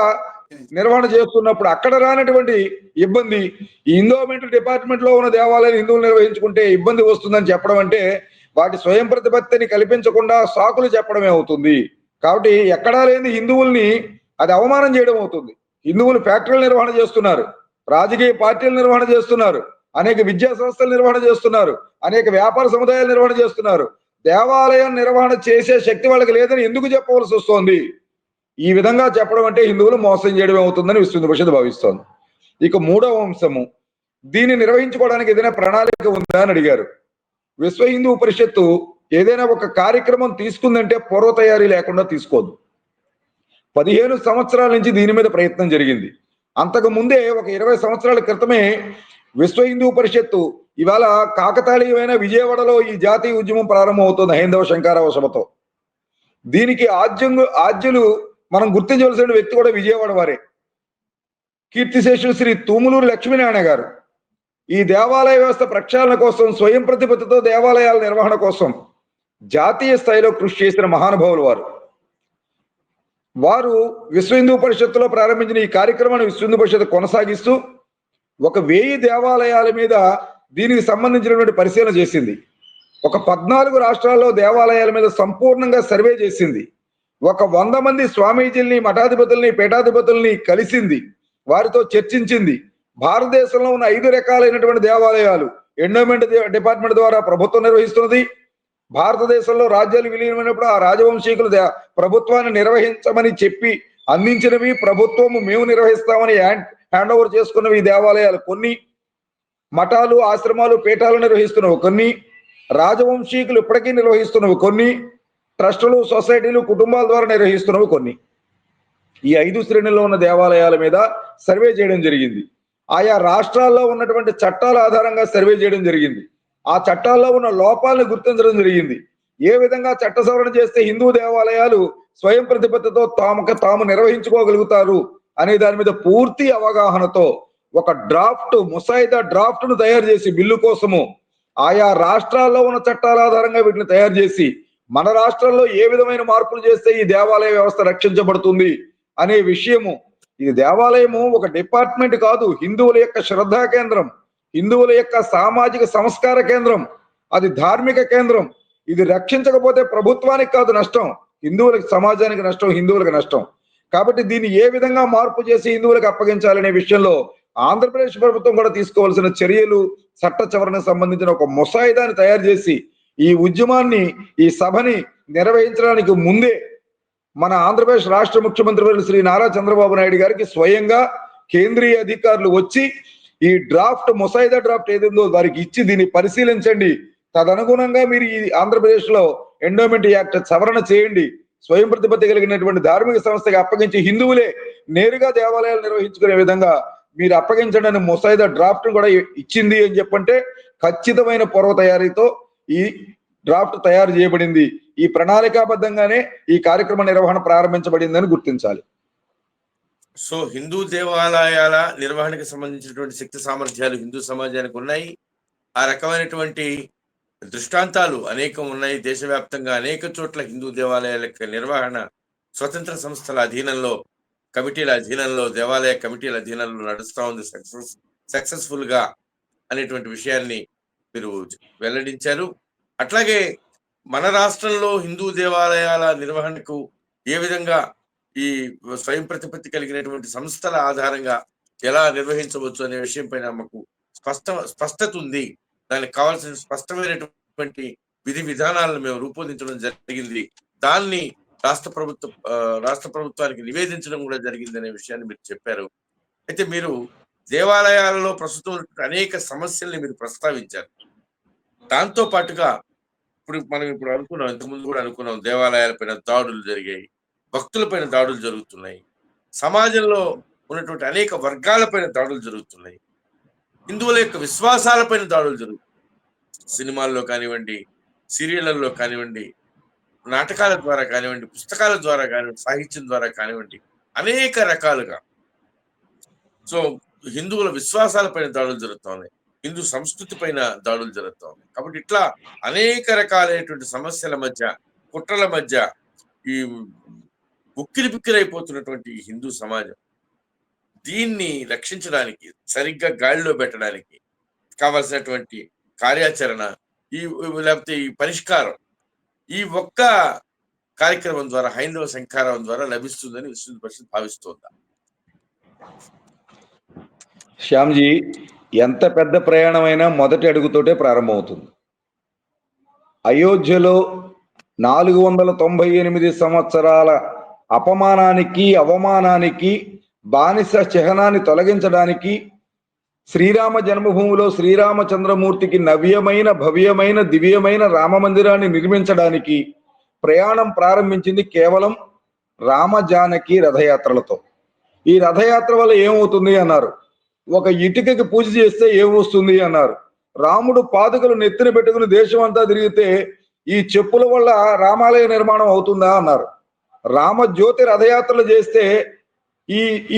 B: నిర్వహణ చేస్తున్నప్పుడు అక్కడ రానటువంటి ఇబ్బంది, ఈ ఎండోమెంట్ డిపార్ట్మెంట్ లో ఉన్న దేవాలయాలు హిందువులు నిర్వహించుకుంటే ఇబ్బంది వస్తుందని చెప్పడం అంటే వాటి స్వయం ప్రతిపత్తిని కల్పించకుండా సాకులు చెప్పడమే అవుతుంది. కాబట్టి ఎక్కడా లేని హిందువుల్ని అది అవమానం చేయడం అవుతుంది. హిందువులు ఫ్యాక్టరీలు నిర్వహణ చేస్తున్నారు, రాజకీయ పార్టీలు నిర్వహణ చేస్తున్నారు, అనేక విద్యా సంస్థలు నిర్వహణ చేస్తున్నారు, అనేక వ్యాపార సముదాయాలు నిర్వహణ చేస్తున్నారు. దేవాలయం నిర్వహణ చేసే శక్తి వాళ్ళకి లేదని ఎందుకు చెప్పవలసి వస్తోంది? ఈ విధంగా చెప్పడం అంటే హిందువులు మోసం చేయడం అవుతుందని విశ్వ పరిషత్ భావిస్తోంది. ఇక మూడవ అంశము, దీన్ని నిర్వహించుకోవడానికి ఏదైనా ప్రణాళిక ఉందా అని అడిగారు. విశ్వ హిందూ పరిషత్తు ఏదైనా ఒక కార్యక్రమం తీసుకుందంటే పూర్వ తయారీ లేకుండా తీసుకోదు. 15 సంవత్సరాల నుంచి దీని మీద ప్రయత్నం జరిగింది. అంతకు ముందే ఒక 20 సంవత్సరాల క్రితమే విశ్వ హిందూ పరిషత్తు, ఇవాళ కాకతాళీయమైన విజయవాడలో ఈ జాతీయ ఉద్యమం ప్రారంభమవుతుంది హైందవ శంకరావ సభతో. దీనికి ఆద్యులు మనం గుర్తించవలసిన వ్యక్తి కూడా విజయవాడ వారే, కీర్తిశేషులు శ్రీ తూములూరు లక్ష్మీనారాయణ గారు. ఈ దేవాలయ వ్యవస్థ ప్రక్షాళన కోసం, స్వయం ప్రతిపత్తితో దేవాలయాల నిర్వహణ కోసం జాతీయ స్థాయిలో కృషి చేసిన మహానుభావులు వారు విశ్వ హిందూ పరిషత్తులో ప్రారంభించిన ఈ కార్యక్రమాన్ని విశ్వ హిందూ పరిషత్ కొనసాగిస్తూ 1000 దేవాలయాల మీద దీనికి సంబంధించినటువంటి పరిశీలన చేసింది. 14 రాష్ట్రాల్లో దేవాలయాల మీద సంపూర్ణంగా సర్వే చేసింది. 100 మంది స్వామీజీల్ని, మఠాధిపతుల్ని, పీఠాధిపతుల్ని కలిసింది, వారితో చర్చించింది. భారతదేశంలో ఉన్న 5 రకాలైనటువంటి దేవాలయాలు ఎండోమెంట్ డిపార్ట్మెంట్ ద్వారా ప్రభుత్వం నిర్వహిస్తున్నది. భారతదేశంలో రాజ్యాలు విలీనమైనప్పుడు ఆ రాజవంశీకులు ప్రభుత్వాన్ని నిర్వహించమని చెప్పి అందించినవి, ప్రభుత్వము మేము నిర్వహిస్తామని హ్యాండ్ ఓవర్ చేసుకున్నవి దేవాలయాలు కొన్ని, మఠాలు, ఆశ్రమాలు, పీఠాలు నిర్వహిస్తున్నవి కొన్ని, రాజవంశీకులు ఇప్పటికీ నిర్వహిస్తున్నవి కొన్ని, ట్రస్టులు, సొసైటీలు, కుటుంబాల ద్వారా నిర్వహిస్తున్నవి కొన్ని. ఈ 5 శ్రేణుల్లో ఉన్న దేవాలయాల మీద సర్వే చేయడం జరిగింది. ఆయా రాష్ట్రాల్లో ఉన్నటువంటి చట్టాల ఆధారంగా సర్వే చేయడం జరిగింది. ఆ చట్టాల్లో ఉన్న లోపాలను గుర్తించడం జరిగింది. ఏ విధంగా చట్ట సవరణ చేస్తే హిందూ దేవాలయాలు స్వయం ప్రతిపత్తితో తాము నిర్వహించుకోగలుగుతారు అనే దాని మీద పూర్తి అవగాహనతో ఒక ముసాయిదా డ్రాఫ్ట్ ను తయారు చేసి బిల్లు కోసము ఆయా రాష్ట్రాల్లో ఉన్న చట్టాల ఆధారంగా వీటిని తయారు చేసి మన రాష్ట్రంలో ఏ విధమైన మార్పులు చేస్తే ఈ దేవాలయ వ్యవస్థ రక్షించబడుతుంది అనే విషయము. ఇది దేవాలయము ఒక డిపార్ట్మెంట్ కాదు, హిందువుల యొక్క శ్రద్ధా కేంద్రం, హిందువుల యొక్క సామాజిక సంస్కార కేంద్రం, అది ధార్మిక కేంద్రం. ఇది రక్షించకపోతే ప్రభుత్వానికి కాదు నష్టం, హిందువులకు, సమాజానికి నష్టం, హిందువులకు నష్టం. కాబట్టి దీన్ని ఏ విధంగా మార్పు చేసి హిందువులకు అప్పగించాలనే విషయంలో ఆంధ్రప్రదేశ్ ప్రభుత్వం కూడా తీసుకోవాల్సిన చర్యలు, చట్ట సవరణకు సంబంధించిన ఒక ముసాయిదాని తయారు చేసి ఈ ఉద్యమాన్ని, ఈ సభని నిర్వహించడానికి ముందే మన ఆంధ్రప్రదేశ్ రాష్ట్ర ముఖ్యమంత్రి వర్యులు శ్రీ నారా చంద్రబాబు నాయుడు గారికి స్వయంగా కేంద్రీయ అధికారులు వచ్చి ఈ డ్రాఫ్ట్, ముసాయిదా డ్రాఫ్ట్ ఏదిందో వారికి ఇచ్చి దీన్ని పరిశీలించండి, తదనుగుణంగా మీరు ఈ ఆంధ్రప్రదేశ్ లో ఎండోమెంట్ యాక్ట్ సవరణ చేయండి, స్వయం ప్రతిపత్తి కలిగినటువంటి ధార్మిక సంస్థకి అప్పగించి హిందువులే నేరుగా దేవాలయాలు నిర్వహించుకునే విధంగా మీరు అప్పగించండి అని ముసాయిదా డ్రాఫ్ట్ కూడా ఇచ్చింది అని చెప్పంటే ఖచ్చితమైన పూర్వ తయారీతో ఈ డ్రాఫ్ట్ తయారు చేయబడింది. ఈ ప్రణాళికాబద్ధంగానే ఈ కార్యక్రమ నిర్వహణ ప్రారంభించబడిందని గుర్తించాలి.
A: సో హిందూ దేవాలయాల నిర్వహణకు సంబంధించినటువంటి శక్తి సామర్థ్యాలు హిందూ సమాజానికి ఉన్నాయి. ఆ రకమైనటువంటి దృష్టాంతాలు అనేకం ఉన్నాయి. దేశవ్యాప్తంగా అనేక చోట్ల హిందూ దేవాలయాల యొక్క నిర్వహణ స్వతంత్ర సంస్థల అధీనంలో, కమిటీల అధీనంలో, దేవాలయ కమిటీల అధీనంలో నడుస్తూ ఉంది సక్సెస్ఫుల్ గా అనేటువంటి విషయాన్ని మీరు వెల్లడించారు. అట్లాగే మన రాష్ట్రంలో హిందూ దేవాలయాల నిర్వహణకు ఏ విధంగా ఈ స్వయం ప్రతిపత్తి కలిగినటువంటి సంస్థల ఆధారంగా ఎలా నిర్వహించవచ్చు అనే విషయం పైన మాకు స్పష్టత ఉంది. దానికి కావాల్సిన స్పష్టమైనటువంటి విధి విధానాలను మేము రూపొందించడం జరిగింది. దాన్ని రాష్ట్ర ప్రభుత్వానికి నివేదించడం కూడా జరిగింది అనే విషయాన్ని మీరు చెప్పారు. అయితే మీరు దేవాలయాలలో ప్రస్తుతం అనేక సమస్యల్ని మీరు ప్రస్తావించారు. దాంతో పాటుగా మనం అనుకున్నాం, ఇంతకుముందు కూడా అనుకున్నాం, దేవాలయాలపైన దాడులు జరిగాయి, భక్తులపైన దాడులు జరుగుతున్నాయి, సమాజంలో ఉన్నటువంటి అనేక వర్గాలపైన దాడులు జరుగుతున్నాయి, హిందువుల యొక్క విశ్వాసాలపైన దాడులు జరుగుతున్నాయి. సినిమాల్లో కానివ్వండి, సీరియళ్లలో కానివ్వండి, నాటకాల ద్వారా కానివ్వండి, పుస్తకాల ద్వారా కానివ్వండి, సాహిత్యం ద్వారా కానివ్వండి, అనేక రకాలుగా సో హిందువుల విశ్వాసాలపైన దాడులు జరుగుతూ ఉన్నాయి, హిందూ సంస్కృతి పైన దాడులు జరుగుతూ ఉన్నాయి. కాబట్టి ఇట్లా అనేక రకాలైనటువంటి సమస్యల మధ్య, కుట్రల మధ్య ఈ ఉక్కిరి బిక్కిరైపోతున్నటువంటి హిందూ సమాజం, దీన్ని రక్షించడానికి, సరిగ్గా గాడిలో పెట్టడానికి కావాల్సినటువంటి కార్యాచరణ, లేకపోతే ఈ పరిష్కారం ఈ ఒక్క కార్యక్రమం ద్వారా, హైందవ సంఖ్యారం ద్వారా లభిస్తుందని విశ్వ పరిషత్ భావిస్తోందా?
B: శ్యామ్జీ, ఎంత పెద్ద ప్రయాణమైనా మొదటి అడుగుతోటే ప్రారంభమవుతుంది. అయోధ్యలో 498 సంవత్సరాల అపమానానికి, అవమానానికి, బానిస చిహ్నాన్ని తొలగించడానికి, శ్రీరామ జన్మభూమిలో శ్రీరామచంద్రమూర్తికి నవ్యమైన, భవ్యమైన, దివ్యమైన రామ మందిరాన్ని నిర్మించడానికి ప్రయాణం ప్రారంభించింది కేవలం రామజానకి రథయాత్రలతో. ఈ రథయాత్ర వల్ల ఏమవుతుంది అన్నారు, ఒక ఇటుకకి పూజ చేస్తే ఏమొస్తుంది అన్నారు. రాముడు పాదుకలు నెత్తిన పెట్టుకుని దేశం అంతా తిరిగితే ఈ చెప్పుల వల్ల రామాలయ నిర్మాణం అవుతుందా అన్నారు. రామజ్యోతి రథయాత్రలు చేస్తే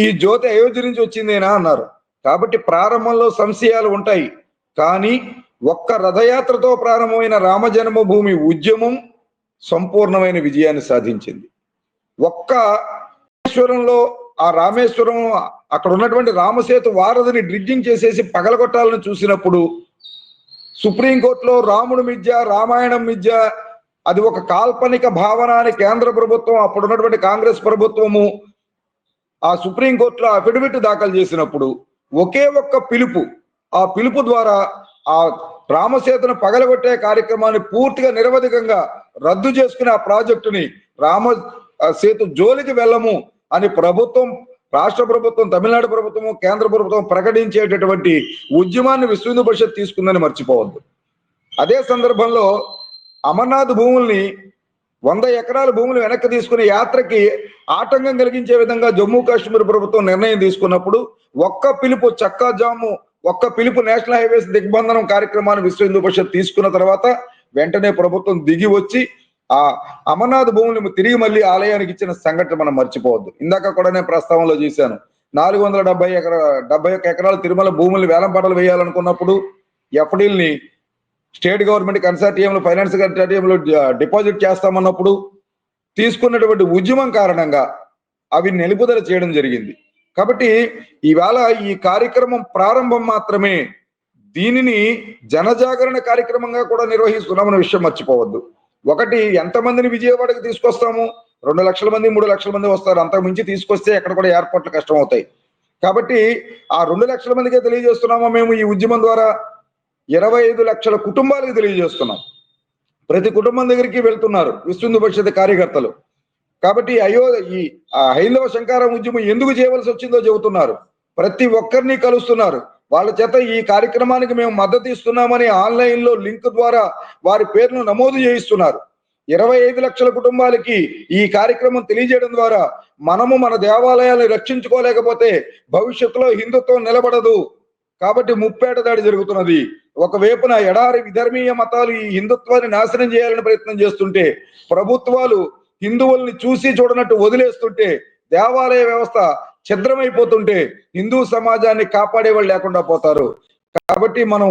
B: ఈ జ్యోతి అయోధ్య నుంచి వచ్చిందేనా అన్నారు. కాబట్టి ప్రారంభంలో సంశయాలు ఉంటాయి, కానీ ఒక్క రథయాత్రతో ప్రారంభమైన రామ జన్మభూమి ఉద్యమం సంపూర్ణమైన విజయాన్ని సాధించింది. ఒక్క రామేశ్వరంలో, ఆ రామేశ్వరం అక్కడ ఉన్నటువంటి రామసేతు వారధిని డ్రిడ్జింగ్ చేసేసి పగలగొట్టాలని చూసినప్పుడు సుప్రీంకోర్టులో రాముడు మిథ్య, రామాయణం మిథ్య, అది ఒక కాల్పనిక భావన అని కేంద్ర ప్రభుత్వం, అప్పుడు ఉన్నటువంటి కాంగ్రెస్ ప్రభుత్వము ఆ సుప్రీంకోర్టులో అఫిడవిట్ దాఖలు చేసినప్పుడు ఒకే ఒక్క పిలుపు, ఆ పిలుపు ద్వారా ఆ రామసేతును పగలగొట్టే కార్యక్రమాన్ని పూర్తిగా నిరవధికంగా రద్దు చేసుకుని ఆ ప్రాజెక్టుని రామ సేతు జోలికి వెళ్ళము అని ప్రభుత్వం, రాష్ట్ర ప్రభుత్వం, తమిళనాడు ప్రభుత్వము, కేంద్ర ప్రభుత్వం ప్రకటించేటటువంటి ఉద్యమాన్ని విశ్వ హిందూ పరిషత్ తీసుకుందని మర్చిపోవద్దు. అదే సందర్భంలో అమర్నాథ్ భూముల్ని 100 ఎకరాల భూములు వెనక్కి తీసుకుని యాత్రకి ఆటంకం కలిగించే విధంగా జమ్మూ కాశ్మీర్ ప్రభుత్వం నిర్ణయం తీసుకున్నప్పుడు ఒక్క పిలుపు చక్కా జాము, ఒక్క పిలుపు నేషనల్ హైవేస్ దిగ్బంధనం కార్యక్రమాన్ని విశ్వ హిందూ పరిషత్ తీసుకున్న తర్వాత వెంటనే ప్రభుత్వం దిగి వచ్చి ఆ అమర్నాథ్ భూములు తిరిగి మళ్ళీ ఆలయానికి ఇచ్చిన సంఘటన మనం మర్చిపోవద్దు. ఇందాక కూడా నేను ప్రస్తావనలో చేశాను, 471 ఎకరాల తిరుమల భూములు వేలం పాటలు వేయాలనుకున్నప్పుడు ఎఫ్డీల్ని స్టేట్ గవర్నమెంట్ కన్సార్టియంలో, ఫైనాన్స్ కన్సార్టియంలో డిపాజిట్ చేస్తామన్నప్పుడు తీసుకున్నటువంటి ఉద్యమం కారణంగా అవి నిలుపుదల చేయడం జరిగింది. కాబట్టి ఈవేళ ఈ కార్యక్రమం ప్రారంభం మాత్రమే, దీనిని జనజాగరణ కార్యక్రమంగా కూడా నిర్వహిస్తున్నామన్న విషయం మర్చిపోవద్దు. ఒకటి, ఎంతమందిని విజయవాడకి తీసుకొస్తాము? 2 లక్షల మంది 3 లక్షల మంది వస్తారు. అంతకు మించి తీసుకొస్తే అక్కడ కూడా ఏర్పాట్లు కష్టం అవుతాయి. కాబట్టి ఆ 2 లక్షల మందికే తెలియజేస్తున్నామా మేము ఈ ఉద్యమం ద్వారా? 25 లక్షల కుటుంబాలకు తెలియజేస్తున్నాం. ప్రతి కుటుంబం దగ్గరికి వెళ్తున్నారు విశ్వ హిందూ పరిషత్ కార్యకర్తలు. కాబట్టి అయ్యో ఈ హైందవ శంకారం ఉద్యమం ఎందుకు చేయవలసి వచ్చిందో చెబుతున్నారు. ప్రతి ఒక్కరిని కలుస్తున్నారు. వాళ్ళ చేత ఈ కార్యక్రమానికి మేము మద్దతు ఇస్తున్నామని ఆన్లైన్ లో లింక్ ద్వారా వారి పేర్లు నమోదు చేయిస్తున్నారు. 25 లక్షల కుటుంబాలకి ఈ కార్యక్రమం తెలియజేయడం ద్వారా మనము మన దేవాలయాలను రక్షించుకోలేకపోతే భవిష్యత్తులో హిందుత్వం నిలబడదు. కాబట్టి ముప్పేట దాడి జరుగుతున్నది. ఒకవైపున ఎడారి విధర్మీయ మతాలు ఈ హిందుత్వాన్ని నాశనం చేయాలని ప్రయత్నం చేస్తుంటే, ప్రభుత్వాలు హిందువుల్ని చూసి చూడనట్టు వదిలేస్తుంటే, దేవాలయ వ్యవస్థ ఛిద్రమైపోతుంటే హిందూ సమాజాన్ని కాపాడే వాళ్ళు లేకుండా పోతారు. కాబట్టి మనం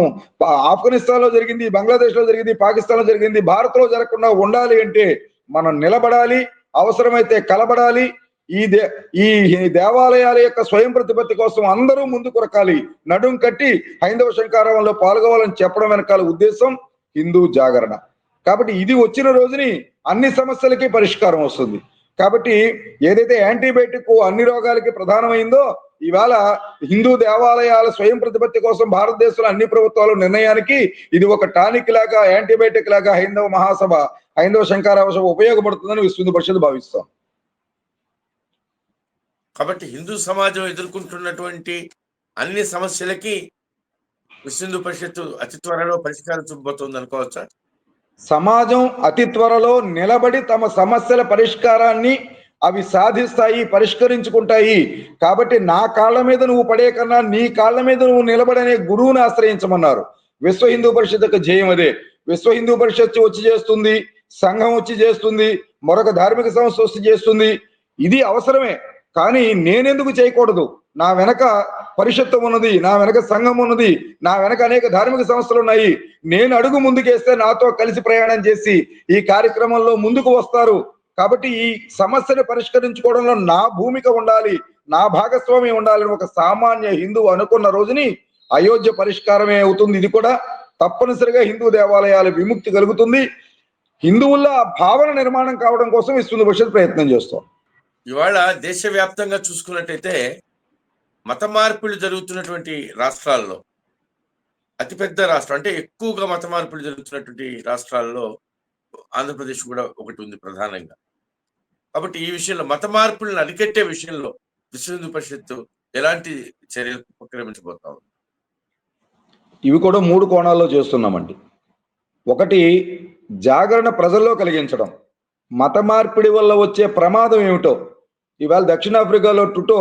B: ఆఫ్ఘనిస్తాన్ లో జరిగింది, బంగ్లాదేశ్ లో జరిగింది, పాకిస్తాన్ లో జరిగింది, భారత్ లో జరగకుండా ఉండాలి అంటే మనం నిలబడాలి, అవసరమైతే కలబడాలి. ఈ దేవాలయాల యొక్క స్వయం ప్రతిపత్తి కోసం అందరూ ముందుకు రకాలి, నడుం కట్టి హైందవ శంకారావంలో పాల్గొవాలని చెప్పడం వెనకాల ఉద్దేశం హిందూ జాగరణ. కాబట్టి ఇది వచ్చిన రోజుని అన్ని సమస్యలకి పరిష్కారం వస్తుంది. కాబట్టి ఏదైతే యాంటీబయాటిక్ అన్ని రోగాలకి ప్రధానమైందో, ఇవాళ హిందూ దేవాలయాల స్వయం ప్రతిపత్తి కోసం భారతదేశంలో అన్ని ప్రభుత్వాలు నిర్ణయానికి ఇది ఒక టానిక్ లాగా, యాంటీబయాటిక్ లాగా హైందవ మహాసభ, హైందవ శంకారావ సభ ఉపయోగపడుతుందని విశ్వ హిందూ పరిషత్ భావిస్తాం.
A: కాబట్టి హిందూ సమాజం ఎదుర్కొంటున్నటువంటి అన్ని సమస్యలకి విశ్వ హిందూ పరిషత్తు అతి త్వరలో పరిష్కారం చూపబోతోంది అనుకోవచ్చా?
B: సమాజం అతి త్వరలో నిలబడి తమ సమస్యల పరిష్కారాన్ని అవి సాధిస్తాయి, పరిష్కరించుకుంటాయి. కాబట్టి నా కాళ్ళ మీద నువ్వు పడే కన్నా నీ కాళ్ళ మీద నువ్వు నిలబడనే గురువుని ఆశ్రయించమన్నారు. విశ్వ హిందూ పరిషత్ యొక్క జయం అదే. విశ్వ హిందూ పరిషత్ వచ్చి చేస్తుంది, సంఘం వచ్చి చేస్తుంది, మరొక ధార్మిక సంస్థ వచ్చి చేస్తుంది. ఇది అవసరమే, కానీ నేనెందుకు చేయకూడదు? నా వెనక పరిషత్తు ఉన్నది, నా వెనక సంఘం ఉన్నది, నా వెనక అనేక ధార్మిక సంస్థలు ఉన్నాయి. నేను అడుగు ముందుకేస్తే నాతో కలిసి ప్రయాణం చేసి ఈ కార్యక్రమంలో ముందుకు వస్తారు. కాబట్టి ఈ సమస్యను పరిష్కరించుకోవడంలో నా భూమిక ఉండాలి, నా భాగస్వామి ఉండాలని ఒక సామాన్య హిందువు అనుకున్న రోజుని అయోధ్య పరిష్కారమే అవుతుంది. ఇది కూడా తప్పనిసరిగా హిందూ దేవాలయాల విముక్తి కలుగుతుంది. హిందువుల భావన నిర్మాణం కావడం కోసం విశ్వ హిందూ పరిషత్ ప్రయత్నం చేస్తాం.
A: ఇవాళ దేశవ్యాప్తంగా చూసుకున్నట్టయితే మత మార్పులు జరుగుతున్నటువంటి రాష్ట్రాల్లో అతిపెద్ద రాష్ట్రం, అంటే ఎక్కువగా మత మార్పులు జరుగుతున్నటువంటి రాష్ట్రాల్లో ఆంధ్రప్రదేశ్ కూడా ఒకటి ఉంది ప్రధానంగా. కాబట్టి ఈ విషయంలో మత మార్పులను అరికట్టే విషయంలో విశ్వ హిందూ పరిషత్తు ఎలాంటి చర్యలు ఉపక్రమించబోతాం?
B: ఇవి కూడా 3 కోణాల్లో చేస్తున్నామండి. ఒకటి, జాగరణ ప్రజల్లో కలిగించడం. మత మార్పిడి వల్ల వచ్చే ప్రమాదం ఏమిటో ఇవాళ దక్షిణాఫ్రికాలో టుటో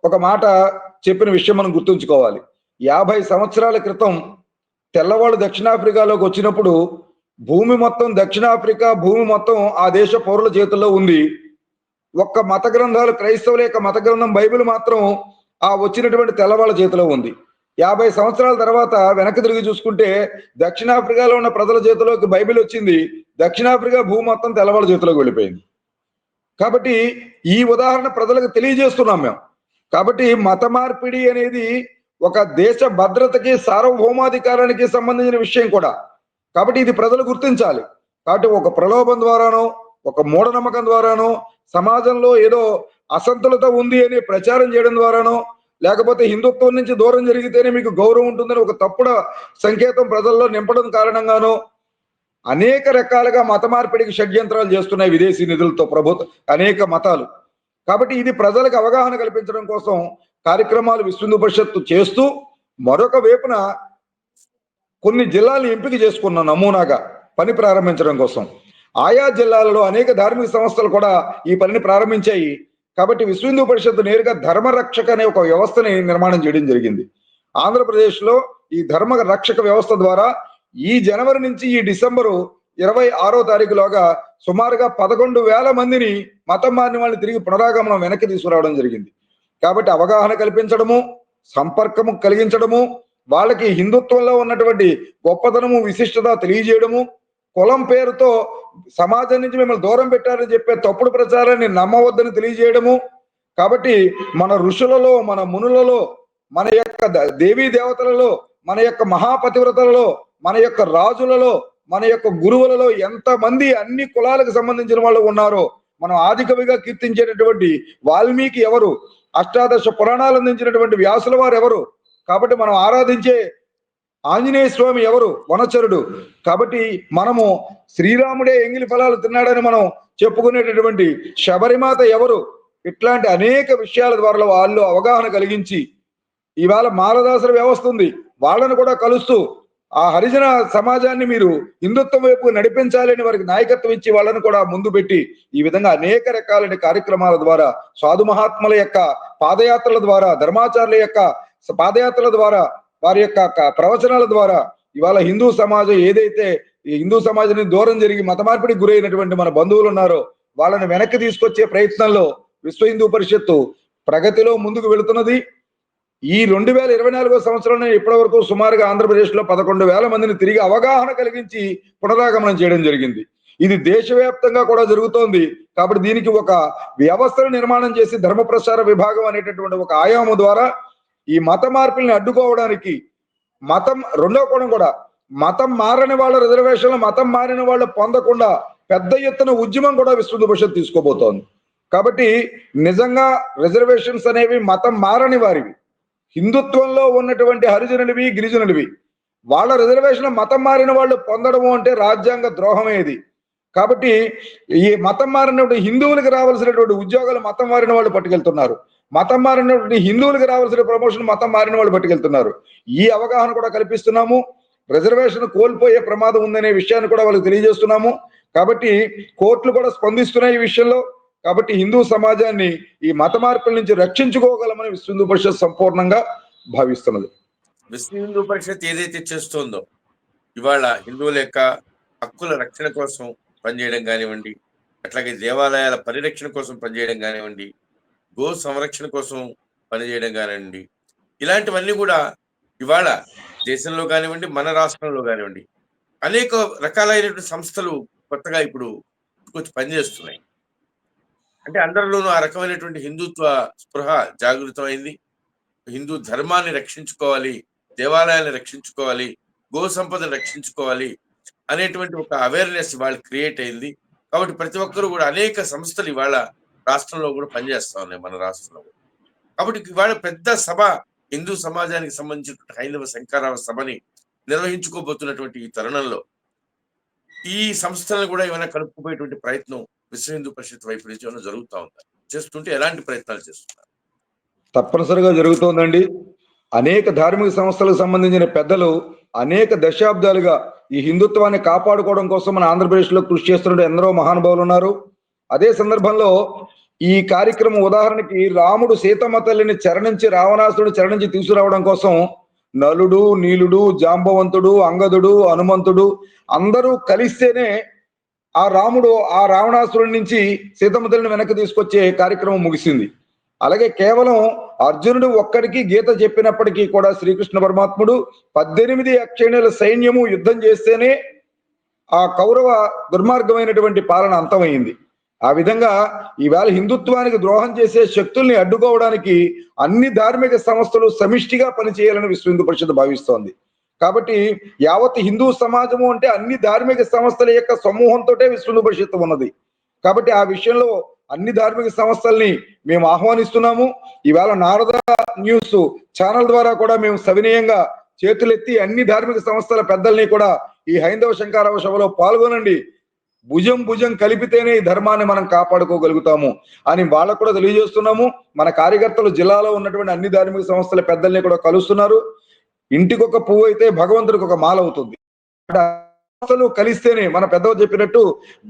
B: ఒక మాట చెప్పిన విషయం మనం గుర్తుంచుకోవాలి. 50 సంవత్సరాల క్రితం తెల్లవాళ్ళు దక్షిణాఫ్రికాలోకి వచ్చినప్పుడు భూమి మొత్తం దక్షిణాఫ్రికా భూమి మొత్తం ఆ దేశ పౌరుల చేతుల్లో ఉంది. ఒక్క మత గ్రంథాలు, క్రైస్తవుల యొక్క మత గ్రంథం బైబిల్ మాత్రం ఆ వచ్చినటువంటి తెల్లవాళ్ళ చేతిలో ఉంది. 50 సంవత్సరాల తర్వాత వెనక్కి తిరిగి చూసుకుంటే దక్షిణాఫ్రికాలో ఉన్న ప్రజల చేతిలోకి బైబిల్ వచ్చింది. దక్షిణాఫ్రికా భూమి మొత్తం తెల్లవాళ్ళ చేతిలోకి వెళ్ళిపోయింది. కాబట్టి ఈ ఉదాహరణ ప్రజలకు తెలియజేస్తున్నాం మేము. కాబట్టి మత మార్పిడి అనేది ఒక దేశ భద్రతకి, సార్వభౌమాధికారానికి సంబంధించిన విషయం కూడా. కాబట్టి ఇది ప్రజలు గుర్తించాలి. కాబట్టి ఒక ప్రలోభం ద్వారానో, ఒక మూఢనమ్మకం ద్వారానో, సమాజంలో ఏదో అసంతులత ఉంది అని ప్రచారం చేయడం ద్వారానో, లేకపోతే హిందుత్వం నుంచి దూరం జరిగితేనే మీకు గౌరవం ఉంటుందని ఒక తప్పుడు సంకేతం ప్రజల్లో నింపడం కారణంగానో అనేక రకాలుగా మత మార్పిడికి షడ్యంత్రాలు చేస్తున్నాయి విదేశీ నిధులతో అనేక మతాలు. కాబట్టి ఇది ప్రజలకు అవగాహన కల్పించడం కోసం కార్యక్రమాలు విశ్వ హిందూ పరిషత్తు చేస్తూ, మరొక వైపున కొన్ని జిల్లాలను ఎంపిక చేసుకున్న నమూనాగా పని ప్రారంభించడం కోసం ఆయా జిల్లాలలో అనేక ధార్మిక సంస్థలు కూడా ఈ పనిని ప్రారంభించాయి. కాబట్టి విశ్వ హిందూ పరిషత్తు నేరుగా ధర్మరక్షక అనే ఒక వ్యవస్థని నిర్మాణం చేయడం జరిగింది. ఆంధ్రప్రదేశ్ లో ఈ ధర్మ రక్షక వ్యవస్థ ద్వారా ఈ జనవరి నుంచి ఈ డిసెంబరు 26వ తారీఖులోగా సుమారుగా 11,000 మందిని మతం మారిన వాళ్ళని తిరిగి పునరాగమనం వెనక్కి తీసుకురావడం జరిగింది. కాబట్టి అవగాహన కల్పించడము, సంపర్కము కలిగించడము, వాళ్ళకి హిందుత్వంలో ఉన్నటువంటి గొప్పతనము, విశిష్టత తెలియజేయడము, కులం పేరుతో సమాజం నుంచి మిమ్మల్ని దూరం పెట్టారని చెప్పే తప్పుడు ప్రచారాన్ని నమ్మవద్దని తెలియజేయడము. కాబట్టి మన ఋషులలో, మన మునులలో, మన యొక్క దేవీ దేవతలలో మన యొక్క మహాపతివ్రతలలో, మన యొక్క రాజులలో, మన యొక్క గురువులలో ఎంతమంది అన్ని కులాలకు సంబంధించిన వాళ్ళు ఉన్నారో, మనం ఆదికవిగా కీర్తించేటటువంటి వాల్మీకి ఎవరు, అష్టాదశ పురాణాలు అందించినటువంటి వ్యాసుల వారు ఎవరు, కాబట్టి మనం ఆరాధించే ఆంజనేయ స్వామి ఎవరు, వనచరుడు. కాబట్టి మనము శ్రీరాముడే ఎంగిలి ఫలాలు తిన్నాడని మనం చెప్పుకునేటటువంటి శబరిమాత ఎవరు, ఇట్లాంటి అనేక విషయాల ద్వారా వాళ్ళు అవగాహన కలిగించి, ఇవాళ మాలదాసుల వ్యవస్థ ఉంది, వాళ్ళను కూడా కలుస్తూ ఆ హరిజన సమాజాన్ని మీరు హిందుత్వం వైపు నడిపించాలని వారికి నాయకత్వం ఇచ్చి వాళ్ళను కూడా ముందు పెట్టి ఈ విధంగా అనేక రకాలైన కార్యక్రమాల ద్వారా, సాధు మహాత్ముల యొక్క పాదయాత్రల ద్వారా, ధర్మాచారుల యొక్క పాదయాత్రల ద్వారా, వారి యొక్క ప్రవచనాల ద్వారా ఇవాళ హిందూ సమాజం ఏదైతే ఈ హిందూ సమాజాన్ని దూరం జరిగి మత మార్పిడికి గురైనటువంటి మన బంధువులు ఉన్నారో వాళ్ళని వెనక్కి తీసుకొచ్చే ప్రయత్నంలో విశ్వ హిందూ పరిషత్తు ప్రగతిలో ముందుకు వెళుతున్నది. ఈ 2024 సంవత్సరంలో ఇప్పటి వరకు సుమారుగా ఆంధ్రప్రదేశ్ లో 11,000 మందిని తిరిగి అవగాహన కలిగించి పునరాగమనం చేయడం జరిగింది. ఇది దేశవ్యాప్తంగా కూడా జరుగుతోంది. కాబట్టి దీనికి ఒక వ్యవస్థను నిర్మాణం చేసి ధర్మ ప్రచార విభాగం అనేటటువంటి ఒక ఆయామం ద్వారా ఈ మత మార్పుల్ని అడ్డుకోవడానికి, మతం రెండో కోణం కూడా, మతం మారని వాళ్ళ రిజర్వేషన్లు మతం మారిన వాళ్ళు పొందకుండా పెద్ద ఎత్తున ఉద్యమం కూడా విశ్వ హిందూ పరిషత్ తీసుకోబోతోంది. కాబట్టి నిజంగా రిజర్వేషన్స్ అనేవి మతం మారని వారివి, హిందుత్వంలో ఉన్నటువంటి హరిజనుడివి, గిరిజనుడివి, వాళ్ళ రిజర్వేషన్ మతం మారిన వాళ్ళు పొందడము అంటే రాజ్యాంగ ద్రోహమేది. కాబట్టి ఈ మతం మారినటువంటి హిందువులకు రావాల్సినటువంటి ఉద్యోగాలు మతం మారిన వాళ్ళు పట్టుకెళ్తున్నారు, మతం మారినటువంటి హిందువులకు రావాల్సిన ప్రమోషన్ మతం మారిన వాళ్ళు పట్టుకెళ్తున్నారు. ఈ అవగాహన కూడా కల్పిస్తున్నాము. రిజర్వేషన్ కోల్పోయే ప్రమాదం ఉందనే విషయాన్ని కూడా వాళ్ళకి తెలియజేస్తున్నాము. కాబట్టి కోర్టులు కూడా స్పందిస్తున్నాయి ఈ విషయంలో. కాబట్టి హిందూ సమాజాన్ని ఈ మత మార్పుల నుంచి రక్షించుకోగలమని విశ్వ హిందూ పరిషత్ సంపూర్ణంగా భావిస్తున్నది.
A: విశ్వ హిందూ పరిషత్ ఏదైతే చేస్తుందో ఇవాళ హిందువుల యొక్క హక్కుల రక్షణ కోసం పనిచేయడం కానివ్వండి, అట్లాగే దేవాలయాల పరిరక్షణ కోసం పనిచేయడం కానివ్వండి, గో సంరక్షణ కోసం పనిచేయడం కానివ్వండి, ఇలాంటివన్నీ కూడా ఇవాళ దేశంలో కానివ్వండి, మన రాష్ట్రంలో కానివ్వండి అనేక రకాలైనటువంటి సంస్థలు కొత్తగా ఇప్పుడు కొంచెం పనిచేస్తున్నాయి. అంటే అందరిలోనూ ఆ రకమైనటువంటి హిందుత్వ స్పృహ జాగృతమైంది. హిందూ ధర్మాన్ని రక్షించుకోవాలి, దేవాలయాన్ని రక్షించుకోవాలి, గో సంపదను రక్షించుకోవాలి అనేటువంటి ఒక అవేర్నెస్ ఇవాళ క్రియేట్ అయింది. కాబట్టి ప్రతి ఒక్కరు కూడా అనేక సంస్థలు ఇవాళ రాష్ట్రంలో కూడా పనిచేస్తా ఉన్నాయి, మన రాష్ట్రంలో. కాబట్టి ఇవాళ పెద్ద సభ హిందూ సమాజానికి సంబంధించినటువంటి హైందవ శంకరావ సభని నిర్వహించుకోబోతున్నటువంటి ఈ తరుణంలో ఈ సంస్థలను కూడా ఏమైనా కలుపుకుపోయేటువంటి ప్రయత్నం విశ్వ హిందూ పరిషత్ వైపు నుంచి ఏమైనా జరుగుతూ ఉందా? చేస్తుంటే ఎలాంటి ప్రయత్నాలు చేస్తున్నారు?
B: తప్పనిసరిగా జరుగుతోందండి. అనేక ధార్మిక సంస్థలకు సంబంధించిన పెద్దలు అనేక దశాబ్దాలుగా ఈ హిందుత్వాన్ని కాపాడుకోవడం కోసం మన ఆంధ్రప్రదేశ్ లో కృషి చేస్తున్న ఎందరో మహానుభావులు ఉన్నారు. అదే సందర్భంలో ఈ కార్యక్రమం ఉదాహరణకి రాముడు సీతమ్మ తల్లిని చరణించి, రావణాసురుడు చరణించి తీసుకురావడం కోసం నలుడు, నీలుడు, జాంబవంతుడు, అంగదుడు, హనుమంతుడు అందరూ కలిస్తేనే ఆ రాముడు ఆ రావణాసురుడి నుంచి సీతమ్మ తల్లిని వెనక్కి తీసుకొచ్చే కార్యక్రమం ముగిసింది. అలాగే కేవలం అర్జునుడు ఒక్కడికి గీత చెప్పినప్పటికీ కూడా శ్రీకృష్ణ పరమాత్ముడు 18 అక్షేణుల సైన్యము యుద్ధం చేస్తేనే ఆ కౌరవ దుర్మార్గమైనటువంటి పాలన అంతమైంది. ఆ విధంగా ఈవేళ హిందుత్వానికి ద్రోహం చేసే శక్తుల్ని అడ్డుకోవడానికి అన్ని ధార్మిక సంస్థలు సమిష్టిగా పనిచేయాలని విశ్వ హిందూ పరిషత్ భావిస్తోంది. కాబట్టి యావత్ హిందూ సమాజము అంటే అన్ని ధార్మిక సంస్థల యొక్క సమూహంతో విశ్వ హిందూ పరిషత్ ఉన్నది. కాబట్టి ఆ విషయంలో అన్ని ధార్మిక సంస్థల్ని మేము ఆహ్వానిస్తున్నాము. ఈవేళ నారద న్యూస్ ఛానల్ ద్వారా కూడా మేము సవినయంగా చేతులెత్తి అన్ని ధార్మిక సంస్థల పెద్దల్ని కూడా ఈ హైందవ శంకరావ సభలో పాల్గొనండి, భుజం భుజం కలిపితేనే ఈ ధర్మాన్ని మనం కాపాడుకోగలుగుతాము అని వాళ్ళకు కూడా తెలియజేస్తున్నాము. మన కార్యకర్తలు జిల్లాలో ఉన్నటువంటి అన్ని ధార్మిక సంస్థల పెద్దల్ని కూడా కలుస్తున్నారు. ఇంటికి ఒక పువ్వు అయితే భగవంతుడికి ఒక మాల అవుతుంది. కలిస్తేనే మన పెద్దలు చెప్పినట్టు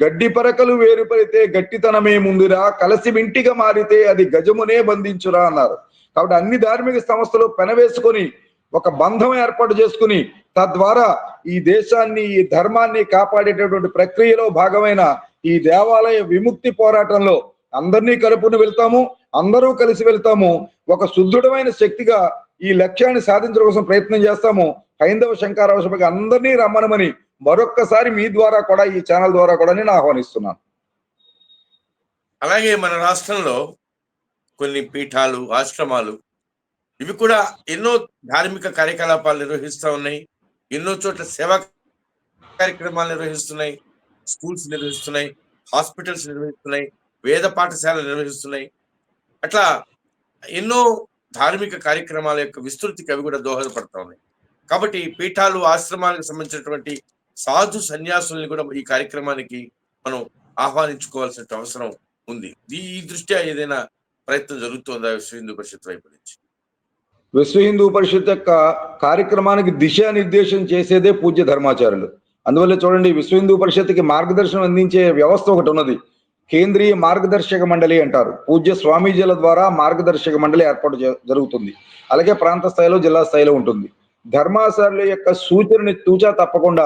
B: గడ్డి పరకలు వేరుపడితే గట్టితనమే ముందురా, కలసి ఇంటిగా మారితే అది గజమునే బంధించురా అన్నారు. కాబట్టి అన్ని ధార్మిక సంస్థలు పెనవేసుకొని ఒక బంధం ఏర్పాటు చేసుకుని తద్వారా ఈ దేశాన్ని, ఈ ధర్మాన్ని కాపాడేటటువంటి ప్రక్రియలో భాగమైన ఈ దేవాలయ విముక్తి పోరాటంలో అందరినీ కలుపుని వెళ్తాము, అందరూ కలిసి వెళ్తాము. ఒక సుదృఢమైన శక్తిగా ఈ లక్ష్యాన్ని సాధించడం కోసం ప్రయత్నం చేస్తాము. హైందవ శంకరావ సభకి అందరినీ రమ్మనమని మరొక్కసారి మీ ద్వారా కూడా, ఈ ఛానల్ ద్వారా కూడా నేను ఆహ్వానిస్తున్నాను.
A: అలాగే మన రాష్ట్రంలో కొన్ని పీఠాలు, ఆశ్రమాలు ఇవి కూడా ఎన్నో ధార్మిక కార్యకలాపాలు నిర్వహిస్తూ ఉన్నాయి. ఎన్నో చోట్ల సేవా కార్యక్రమాలు నిర్వహిస్తున్నాయి. స్కూల్స్ నిర్వహిస్తున్నాయి. హాస్పిటల్స్ నిర్వహిస్తున్నాయి. వేద పాఠశాలలు నిర్వహిస్తున్నాయి. అట్లా ఎన్నో ధార్మిక కార్యక్రమాల యొక్క విస్తృతికి అవి కూడా దోహదపడతా ఉన్నాయి. కాబట్టి పీఠాలు, ఆశ్రమాలకు సంబంధించినటువంటి సాధు సన్యాసుల్ని కూడా ఈ కార్యక్రమానికి మనం ఆహ్వానించుకోవాల్సిన అవసరం ఉంది. ఈ దృష్ట్యా ఏదైనా ప్రయత్నం జరుగుతుందా విశ్వ హిందూ పరిషత్ వైపు నుంచి?
B: విశ్వ హిందూ పరిషత్ యొక్క కార్యక్రమానికి దిశానిర్దేశం చేసేదే పూజ్య ధర్మాచార్యులు. అందువల్ల చూడండి, విశ్వ హిందూ పరిషత్కి మార్గదర్శనం అందించే వ్యవస్థ ఒకటి ఉన్నది. కేంద్రీయ మార్గదర్శక మండలి అంటారు. పూజ్య స్వామీజీల ద్వారా మార్గదర్శక మండలి ఏర్పాటు జరుగుతుంది. అలాగే ప్రాంత స్థాయిలో, జిల్లా స్థాయిలో ఉంటుంది. ధర్మాచార్యుల యొక్క సూచనని తూచా తప్పకుండా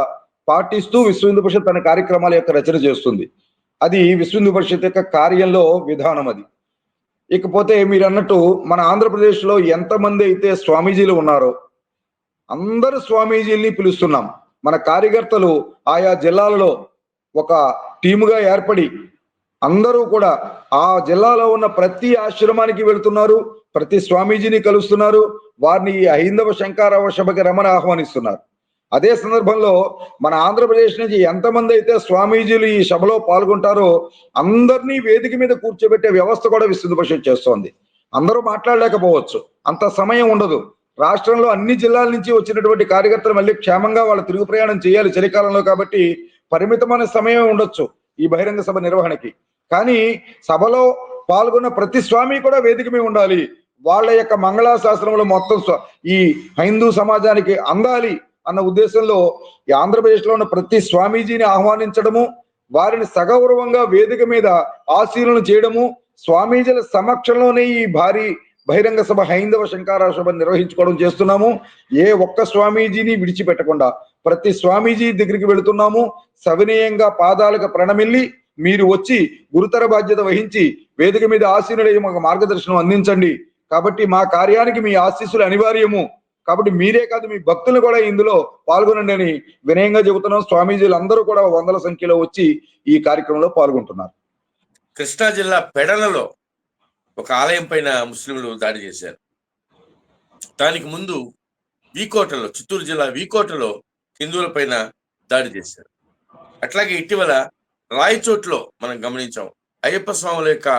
B: పాటిస్తూ విశ్వ హిందూ పరిషత్ తన కార్యక్రమాల యొక్క రచన చేస్తుంది. అది విశ్వ హిందూ పరిషత్ యొక్క కార్యంలో విధానం అది. ఇకపోతే మీరు అన్నట్టు మన ఆంధ్రప్రదేశ్లో ఎంతమంది అయితే స్వామీజీలు ఉన్నారో అందరు స్వామీజీల్ని పిలుస్తున్నాం. మన కార్యకర్తలు ఆయా జిల్లాలలో ఒక టీముగా ఏర్పడి అందరూ కూడా ఆ జిల్లాలో ఉన్న ప్రతి ఆశ్రమానికి వెళుతున్నారు, ప్రతి స్వామీజీని కలుస్తున్నారు, వారిని హైందవ శంకరావ సభకి రమణ ఆహ్వానిస్తున్నారు. అదే సందర్భంలో మన ఆంధ్రప్రదేశ్ నుంచి ఎంతమంది అయితే స్వామీజీలు ఈ సభలో పాల్గొంటారో అందరినీ వేదిక మీద కూర్చోబెట్టే వ్యవస్థ కూడా విశ్వ హిందూ పరిషత్ చేస్తోంది. అందరూ మాట్లాడలేకపోవచ్చు, అంత సమయం ఉండదు. రాష్ట్రంలో అన్ని జిల్లాల నుంచి వచ్చినటువంటి కార్యకర్తలు మళ్ళీ క్షేమంగా వాళ్ళ తిరుగు ప్రయాణం చేయాలి చలికాలంలో, కాబట్టి పరిమితమైన సమయం ఉండొచ్చు ఈ బహిరంగ సభ నిర్వహణకి. కానీ సభలో పాల్గొన్న ప్రతి స్వామి కూడా వేదిక మీద ఉండాలి. వాళ్ళ యొక్క మంగళాశాసనములు మొత్తం ఈ హైందూ సమాజానికి అందాలి అన్న ఉద్దేశంలో ఈ ఆంధ్రప్రదేశ్లో ఉన్న ప్రతి స్వామీజీని ఆహ్వానించడము, వారిని సగౌరవంగా వేదిక మీద ఆశీర్వదన చేయడము, స్వామీజీల సమక్షంలోనే ఈ భారీ బహిరంగ సభ హైందవ శంకరావ సభ నిర్వహించుకోవడం చేస్తున్నాము. ఏ ఒక్క స్వామీజీని విడిచిపెట్టకుండా ప్రతి స్వామీజీ దగ్గరికి వెళుతున్నాము. సవినయంగా పాదాలకు ప్రణమిల్లి మీరు వచ్చి గురుతర బాధ్యత వహించి వేదిక మీద ఆశీనులై మాకు మార్గదర్శనం అందించండి. కాబట్టి మా కార్యానికి మీ ఆశీస్సులు అనివార్యము. కాబట్టి మీరే కాదు, మీ భక్తులు కూడా ఇందులో పాల్గొనండి అని వినయంగా చెబుతున్నాం. స్వామీజీలు అందరూ కూడా వందల సంఖ్యలో వచ్చి ఈ కార్యక్రమంలో పాల్గొంటున్నారు.
A: కృష్ణా జిల్లా పెడలలో ఒక ఆలయం పైన ముస్లింలు దాడి చేశారు. దానికి ముందు వీకోటలో, చిత్తూరు జిల్లా వీకోటలో హిందువుల పైన దాడి చేశారు. అట్లాగే ఇటీవల రాయచోట్లో మనం గమనించాం, అయ్యప్ప స్వాముల యొక్క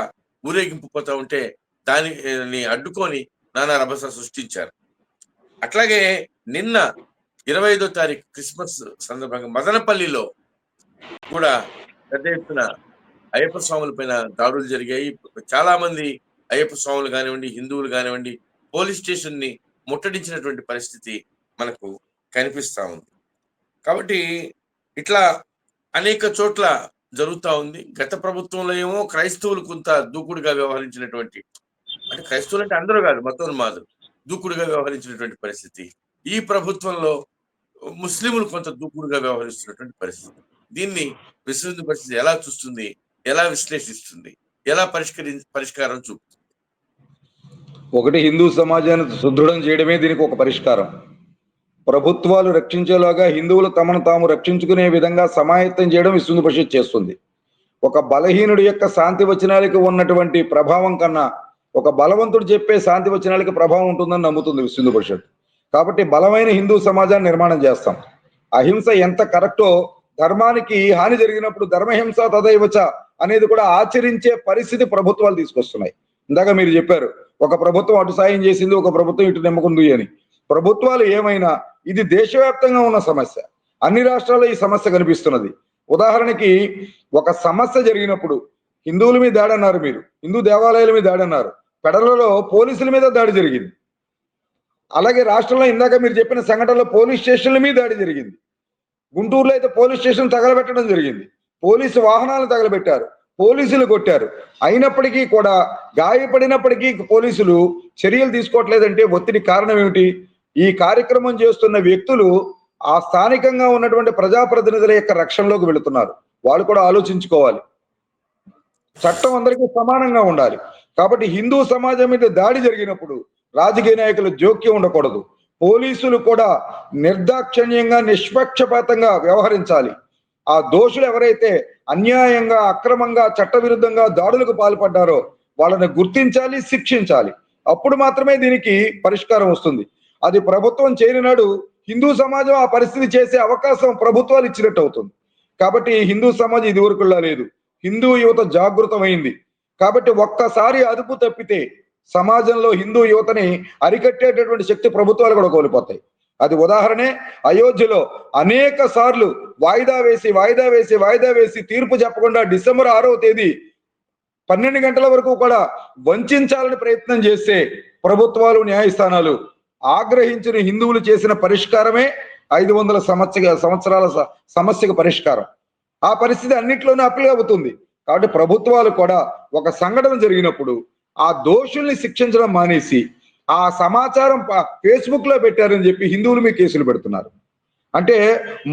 A: ఊరేగింపు పోతా ఉంటే దానిని అడ్డుకొని నానా రభస సృష్టించారు. అట్లాగే నిన్న 25వ తారీఖు క్రిస్మస్ సందర్భంగా మదనపల్లిలో కూడా పెద్ద ఎత్తున అయ్యప్ప స్వాముల పైన దాడులు జరిగాయి. చాలా మంది అయ్యప్ప స్వాములు కానివ్వండి, హిందువులు కానివ్వండి, పోలీస్ స్టేషన్ ని ముట్టడించినటువంటి పరిస్థితి మనకు కనిపిస్తా ఉంది. కాబట్టి ఇట్లా అనేక చోట్ల జరుగుతూ ఉంది. గత ప్రభుత్వంలో ఏమో క్రైస్తవులు కొంత దూకుడుగా వ్యవహరించినటువంటి, అంటే క్రైస్తవులు అంటే అందరూ కాదు, మతోన్మాదులు దూకుడుగా వ్యవహరించినటువంటి పరిస్థితి. ఈ ప్రభుత్వంలో ముస్లింలు కొంత దూకుడుగా వ్యవహరిస్తున్నటువంటి పరిస్థితి. దీన్ని విశ్వ హిందూ పరిస్థితి ఎలా చూస్తుంది, ఎలా విశ్లేషిస్తుంది, ఎలా పరిష్కారం చూపుతుంది?
B: ఒకటి, హిందూ సమాజాన్ని సుదృఢం చేయడమే దీనికి ఒక పరిష్కారం. ప్రభుత్వాలు రక్షించేలాగా హిందువులు తమను తాము రక్షించుకునే విధంగా సమాయత్తం చేయడం విశ్వ హిందూ పరిషత్ చేస్తుంది. ఒక బలహీనుడి యొక్క శాంతి వచనాలకి ఉన్నటువంటి ప్రభావం కన్నా ఒక బలవంతుడు చెప్పే శాంతి వచనాలకి ప్రభావం ఉంటుందని నమ్ముతుంది విశ్వ హిందూ పరిషత్. కాబట్టి బలమైన హిందూ సమాజాన్ని నిర్మాణం చేస్తాం. అహింస ఎంత కరెక్టో, ధర్మానికి హాని జరిగినప్పుడు ధర్మహింస తదైవచ అనేది కూడా ఆచరించే పరిస్థితి ప్రభుత్వాలు తీసుకొస్తున్నాయి. ఇందాక మీరు చెప్పారు, ఒక ప్రభుత్వం అటు సాయం చేసింది, ఒక ప్రభుత్వం ఇటు నిమ్మకుంది అని. ప్రభుత్వాలు ఏమైనా ఇది దేశవ్యాప్తంగా ఉన్న సమస్య. అన్ని రాష్ట్రాల్లో ఈ సమస్య కనిపిస్తున్నది. ఉదాహరణకి ఒక సమస్య జరిగినప్పుడు హిందువుల మీద దాడి అన్నారు, మీరు హిందూ దేవాలయాల మీద దాడి అన్నారు, పెడలలో పోలీసుల మీద దాడి జరిగింది. అలాగే రాష్ట్రంలో ఇందాక మీరు చెప్పిన సంఘటనలో పోలీస్ స్టేషన్ల మీద దాడి జరిగింది. గుంటూరులో అయితే పోలీస్ స్టేషన్ తగలబెట్టడం జరిగింది, పోలీసు వాహనాలు తగలబెట్టారు, పోలీసులు కొట్టారు. అయినప్పటికీ కూడా, గాయపడినప్పటికీ పోలీసులు చర్యలు తీసుకోవట్లేదంటే ఒత్తిడి కారణం ఏమిటి? ఈ కార్యక్రమం చేస్తున్న వ్యక్తులు ఆ స్థానికంగా ఉన్నటువంటి ప్రజాప్రతినిధుల యొక్క రక్షణలోకి వెళుతున్నారు. వాళ్ళు కూడా ఆలోచించుకోవాలి. చట్టం అందరికీ సమానంగా ఉండాలి. కాబట్టి హిందూ సమాజం మీద దాడి జరిగినప్పుడు రాజకీయ నాయకులు జోక్యం ఉండకూడదు. పోలీసులు కూడా నిర్దాక్షిణ్యంగా, నిష్పక్షపాతంగా వ్యవహరించాలి. ఆ దోషులు ఎవరైతే అన్యాయంగా, అక్రమంగా, చట్టవిరుద్ధంగా దాడులకు పాల్పడ్డారో వాళ్ళని గుర్తించాలి, శిక్షించాలి. అప్పుడు మాత్రమే దీనికి పరిష్కారం వస్తుంది. అది ప్రభుత్వం చేయనినాడు హిందూ సమాజం ఆ పరిస్థితి చేసే అవకాశం ప్రభుత్వాలు ఇచ్చినట్టు అవుతుంది. కాబట్టి హిందూ సమాజం ఇదివరకులా లేదు. హిందూ యువత జాగృతమైంది. కాబట్టి ఒక్కసారి అదుపు తప్పితే సమాజంలో హిందూ యువతని అరికట్టేటటువంటి శక్తి ప్రభుత్వాలు కూడా కోల్పోతాయి. అది ఉదాహరణే అయోధ్యలో అనేక సార్లు వాయిదా వేసి తీర్పు చెప్పకుండా డిసెంబర్ 6వ తేదీ 12 గంటల వరకు కూడా వంచాలని ప్రయత్నం చేస్తే ప్రభుత్వాలు న్యాయస్థానాలు ఆగ్రహించిన హిందువులు చేసిన పరిష్కారమే 500 సంవత్సరాల సమస్యకు పరిష్కారం. ఆ పరిస్థితి అన్నిట్లోనూ అప్లై అవుతుంది. కాబట్టి ప్రభుత్వాలు కూడా ఒక సంఘటన జరిగినప్పుడు ఆ దోషుల్ని శిక్షించడం మానేసి ఆ సమాచారం ఫేస్బుక్ లో పెట్టారని చెప్పి హిందువుల మీద కేసులు పెడుతున్నారు. అంటే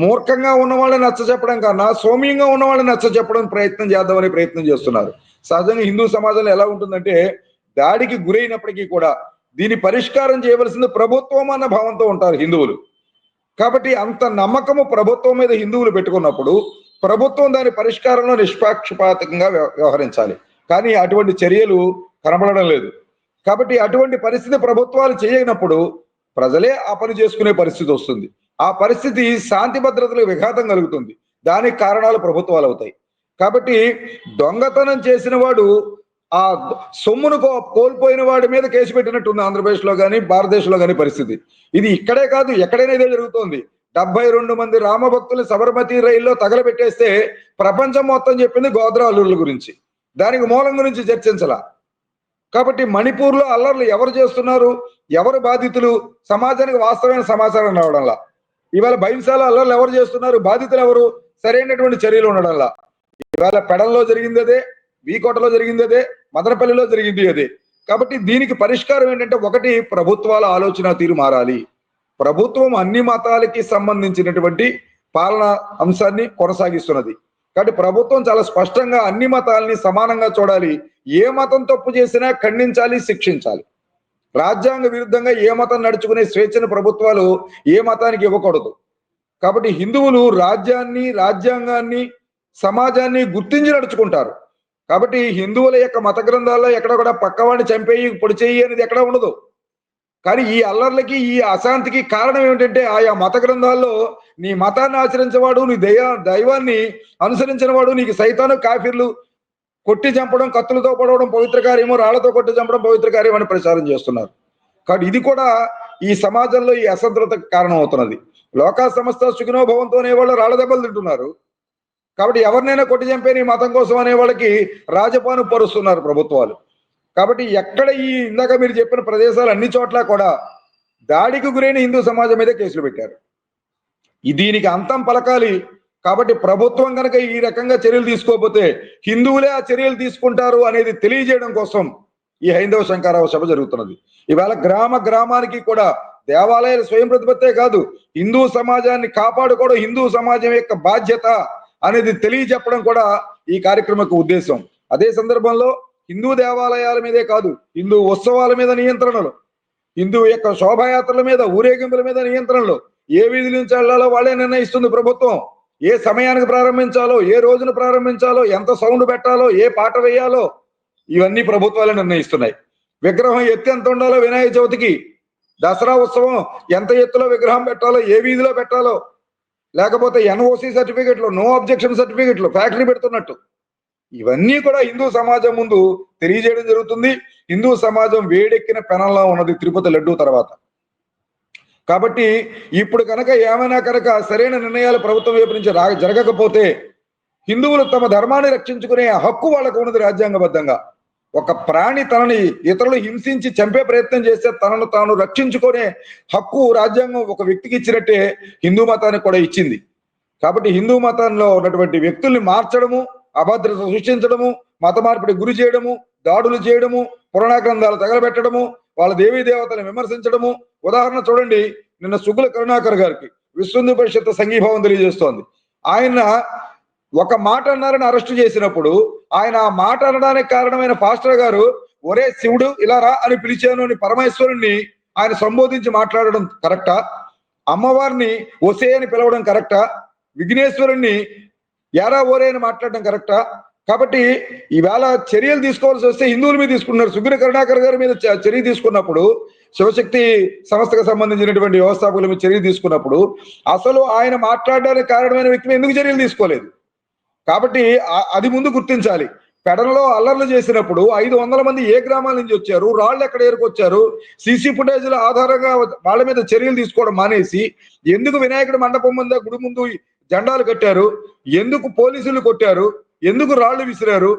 B: మూర్ఖంగా ఉన్న వాళ్ళని నచ్చ చెప్పడం కన్నా సౌమ్యంగా ఉన్న వాళ్ళని నచ్చ చెప్పడం ప్రయత్నం చేద్దామని ప్రయత్నం చేస్తున్నారు. సహజంగా హిందూ సమాజంలో ఎలా ఉంటుందంటే దాడికి గురైనప్పటికీ కూడా దీని పరిష్కారం చేయవలసింది ప్రభుత్వం అన్న భావంతో ఉంటారు హిందువులు. కాబట్టి అంత నమ్మకము ప్రభుత్వం మీద హిందువులు పెట్టుకున్నప్పుడు ప్రభుత్వం దాని పరిష్కారంలో నిష్పాక్షపాతకంగా వ్యవహరించాలి. కానీ అటువంటి చర్యలు కనబడడం లేదు. కాబట్టి అటువంటి పరిస్థితి ప్రభుత్వాలు చేయనప్పుడు ప్రజలే ఆ పని చేసుకునే పరిస్థితి వస్తుంది. ఆ పరిస్థితి శాంతి భద్రతలకు విఘాతం కలుగుతుంది. దానికి కారణాలు ప్రభుత్వాలు అవుతాయి. కాబట్టి దొంగతనం చేసిన వాడు ఆ సొమ్మును కోల్పోయిన వాడి మీద కేసు పెట్టినట్టుంది ఆంధ్రప్రదేశ్లో కానీ భారతదేశంలో కానీ పరిస్థితి. ఇది ఇక్కడే కాదు, ఎక్కడైనా ఇదే జరుగుతోంది. 72 మంది రామభక్తులు సబర్మతి రైల్లో తగలబెట్టేస్తే ప్రపంచం మొత్తం చెప్పింది గోద్రా అల్లుళ్ళ గురించి. దానికి మూలం గురించి చర్చించాల. కాబట్టి మణిపూర్లో అల్లర్లు ఎవరు చేస్తున్నారు, ఎవరు బాధితులు, సమాజానికి వాస్తవమైన సమాచారం రావడంలా. ఇవాళ బైంసాల అల్లర్లు ఎవరు చేస్తున్నారు, బాధితులు ఎవరు, సరైనటువంటి చర్యలు ఉండడంలా. ఇవాళ పెడంలో జరిగింది అదే, వీకోటలో జరిగింది అదే, మదనపల్లిలో జరిగింది అదే. కాబట్టి దీనికి పరిష్కారం ఏంటంటే ఒకటి, ప్రభుత్వాల ఆలోచన తీరు మారాలి. ప్రభుత్వం అన్ని మతాలకి సంబంధించినటువంటి పాలనా అంశాన్ని కొనసాగిస్తున్నది. కాబట్టి ప్రభుత్వం చాలా స్పష్టంగా అన్ని మతాలని సమానంగా చూడాలి. ఏ మతం తప్పు చేసినా ఖండించాలి, శిక్షించాలి. రాజ్యాంగ విరుద్ధంగా ఏ మతం నడుచుకునే స్వేచ్ఛను ప్రభుత్వాలు ఏ మతానికి ఇవ్వకూడదు. కాబట్టి హిందువులు రాజ్యాంగాన్ని సమాజాన్ని గుర్తించి నడుచుకుంటారు. కాబట్టి హిందువుల యొక్క మత గ్రంథాల్లో ఎక్కడ కూడా పక్కవాడిని చంపేయి పొడి చేయి అనేది ఎక్కడ ఉండదు. కానీ ఈ అల్లర్లకి ఈ అశాంతికి కారణం ఏమిటంటే ఆయా మత గ్రంథాల్లో నీ మతాన్ని ఆచరించేవాడు, నీ దైవాన్ని అనుసరించిన వాడు నీకు సైతాను కాఫీర్లు కొట్టి చంపడం, కత్తులతో పొడవడం పవిత్ర కార్యమో, రాళ్లతో కొట్టి చంపడం పవిత్ర కార్యం అని ప్రచారం చేస్తున్నారు. కాబట్టి ఇది కూడా ఈ సమాజంలో ఈ అసంతృతకు కారణం అవుతున్నది. లోకా సమస్త సుఖినో భవంతో అనే వాళ్ళు రాళ్ల దెబ్బలు తింటున్నారు. కాబట్టి ఎవరినైనా కొట్టి చంపే నీ మతం కోసం అనే వాళ్ళకి రాజపాను పరుస్తున్నారు ప్రభుత్వాలు. కాబట్టి ఎక్కడ ఈ ఇందాక మీరు చెప్పిన ప్రదేశాలు అన్ని చోట్ల కూడా దాడికి గురైన హిందూ సమాజం మీద కేసులు పెట్టారు. దీనికి అంతం పలకాలి. కాబట్టి ప్రభుత్వం కనుక ఈ రకంగా చర్యలు తీసుకోకపోతే హిందువులే ఆ చర్యలు తీసుకుంటారు అనేది తెలియజేయడం కోసం ఈ హైందవ శంకరావ సభ జరుగుతున్నది. ఇవాళ గ్రామానికి కూడా దేవాలయాల స్వయం ప్రతిపత్తే కాదు, హిందూ సమాజాన్ని కాపాడుకోవడం హిందూ సమాజం యొక్క బాధ్యత అనేది తెలియజెప్పడం కూడా ఈ కార్యక్రమం ఉద్దేశం. అదే సందర్భంలో హిందూ దేవాలయాల మీదే కాదు, హిందూ ఉత్సవాల మీద నియంత్రణలు, హిందూ యొక్క శోభాయాత్రల మీద, ఊరేగింపుల మీద నియంత్రణలు, ఏ వీధి నుంచి వెళ్లాలో వాళ్ళే నిర్ణయిస్తుంది ప్రభుత్వం. ఏ సమయానికి ప్రారంభించాలో, ఏ రోజున ప్రారంభించాలో, ఎంత సౌండ్ పెట్టాలో, ఏ పాట వేయాలో ఇవన్నీ ప్రభుత్వాలే నిర్ణయిస్తున్నాయి. విగ్రహం ఎత్తు ఎంత ఉండాలో, వినాయక చవితికి దసరా ఉత్సవం ఎంత ఎత్తులో విగ్రహం పెట్టాలో, ఏ వీధిలో పెట్టాలో, లేకపోతే ఎన్ఓసి సర్టిఫికెట్లు, నో అబ్జెక్షన్ సర్టిఫికెట్లు ఫ్యాక్టరీ పెడుతున్నట్టు ఇవన్నీ కూడా హిందూ సమాజం ముందు తెలియజేయడం జరుగుతుంది. హిందూ సమాజం వేడెక్కిన పెనంలా ఉన్నది తిరుపతి లడ్డూ తర్వాత. కాబట్టి ఇప్పుడు కనుక ఏమైనా కనుక సరైన నిర్ణయాలు ప్రభుత్వం వైపు నుంచి జరగకపోతే హిందువులు తమ ధర్మాన్ని రక్షించుకునే హక్కు వాళ్ళకు ఉన్నది రాజ్యాంగబద్ధంగా. ఒక ప్రాణి తనని ఇతరులు హింసించి చంపే ప్రయత్నం చేస్తే తనను తాను రక్షించుకునే హక్కు రాజ్యాంగం ఒక వ్యక్తికి ఇచ్చినట్టే హిందూ మతానికి కూడా ఇచ్చింది. కాబట్టి హిందూ మతంలో ఉన్నటువంటి వ్యక్తుల్ని మార్చడము, అభద్రత సృష్టించడము, మత మార్పిడి గురి చేయడము, దాడులు చేయడము, పురాణ గ్రంథాలు తగలబెట్టడము, వాళ్ళ దేవీ దేవతలను విమర్శించడము. ఉదాహరణ చూడండి, నిన్న సుగుల కరుణాకర్ గారికి విశ్వ హిందూ పరిషత్ సంఘీభావం తెలియజేస్తోంది. ఆయన ఒక మాట అన్నారని అరెస్టు చేసినప్పుడు ఆయన ఆ మాట అనడానికి కారణమైన పాస్టర్ గారు ఒరే శివుడు ఇలా రా అని పిలిచాను అని పరమేశ్వరుణ్ణి ఆయన సంబోధించి మాట్లాడడం కరెక్టా? అమ్మవారిని ఒసే అని పిలవడం కరెక్టా? విఘ్నేశ్వరుణ్ణి యారా ఓరే అని మాట్లాడడం కరెక్టా? కాబట్టి ఈవేళ చర్యలు తీసుకోవాల్సి వస్తే హిందువుల మీద తీసుకున్నారు. సుగ్గిరి కరుణాకర్ గారి మీద చర్య తీసుకున్నప్పుడు, శివశక్తి సంస్థకు సంబంధించినటువంటి వ్యవస్థాపకుల మీద చర్య తీసుకున్నప్పుడు అసలు ఆయన మాట్లాడడానికి కారణమైన వ్యక్తి ఎందుకు చర్యలు తీసుకోలేదు? కాబట్టి అది ముందు గుర్తించాలి. పెడనలో అల్లర్లు చేసినప్పుడు 500 మంది ఏ గ్రామాల నుంచి వచ్చారు, రాళ్ళు ఎక్కడ ఏరుకొచ్చారు, సీసీ ఫుటేజ్ల ఆధారంగా వాళ్ళ మీద చర్యలు తీసుకోవడం మానేసి ఎందుకు వినాయకుడి మండపం ముందు గుడి ముందు జెండాలు కట్టారు, ఎందుకు పోలీసులు కొట్టారు, ఎందుకు రాళ్లు విసిరారు,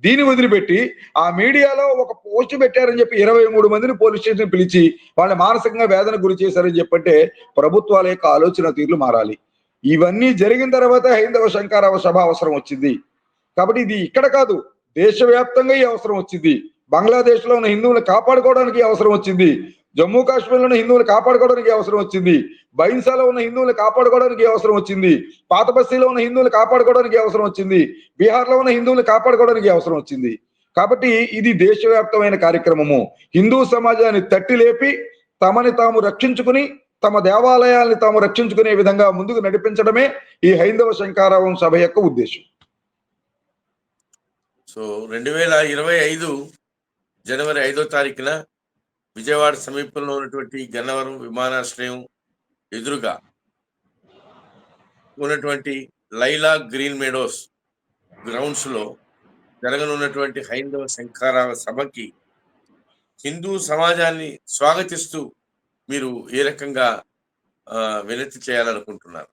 B: దీన్ని వదిలిపెట్టి ఆ మీడియాలో ఒక పోస్ట్ పెట్టారని చెప్పి 23 మందిని పోలీస్ స్టేషన్ పిలిచి వాళ్ళని మానసికంగా వేదన గురి చేశారని చెప్పంటే ప్రభుత్వాల యొక్క ఆలోచన తీరులు మారాలి. ఇవన్నీ జరిగిన తర్వాత హైందవ శంకరావ సభ అవసరం వచ్చింది. కాబట్టి ఇది ఇక్కడ కాదు, దేశవ్యాప్తంగా ఈ అవసరం వచ్చింది. బంగ్లాదేశ్ లో ఉన్న హిందువులను కాపాడుకోవడానికి అవసరం వచ్చింది. జమ్మూ కాశ్మీర్ లో ఉన్న హిందువులు కాపాడుకోవడానికి అవసరం వచ్చింది. బైన్సాలో ఉన్న హిందువులు కాపాడుకోవడానికి అవసరం వచ్చింది. పాతబస్తీలో ఉన్న హిందువులు కాపాడుకోవడానికి అవసరం వచ్చింది. బీహార్ లో ఉన్న హిందువులు కాపాడుకోవడానికి అవసరం వచ్చింది. కాబట్టి ఇది దేశవ్యాప్తమైన కార్యక్రమము. హిందూ సమాజాన్ని తట్టి లేపి తమని తాము రక్షించుకుని తమ దేవాలయాల్ని తాము రక్షించుకునే విధంగా ముందుకు నడిపించడమే ఈ హైందవ శంకరావం సభ యొక్క ఉద్దేశం.
A: సో 2025 జనవరి 5వ తారీఖున విజయవాడ సమీపంలో ఉన్నటువంటి గన్నవరం విమానాశ్రయం ఎదురుగా ఉన్నటువంటి లైలా గ్రీన్ మెడోస్ గ్రౌండ్స్ లో జరగనున్నటువంటి హైందవ శంకరావ సభకి హిందూ సమాజాన్ని స్వాగతిస్తూ మీరు ఏ రకంగా వినతి చేయాలనుకుంటున్నారు?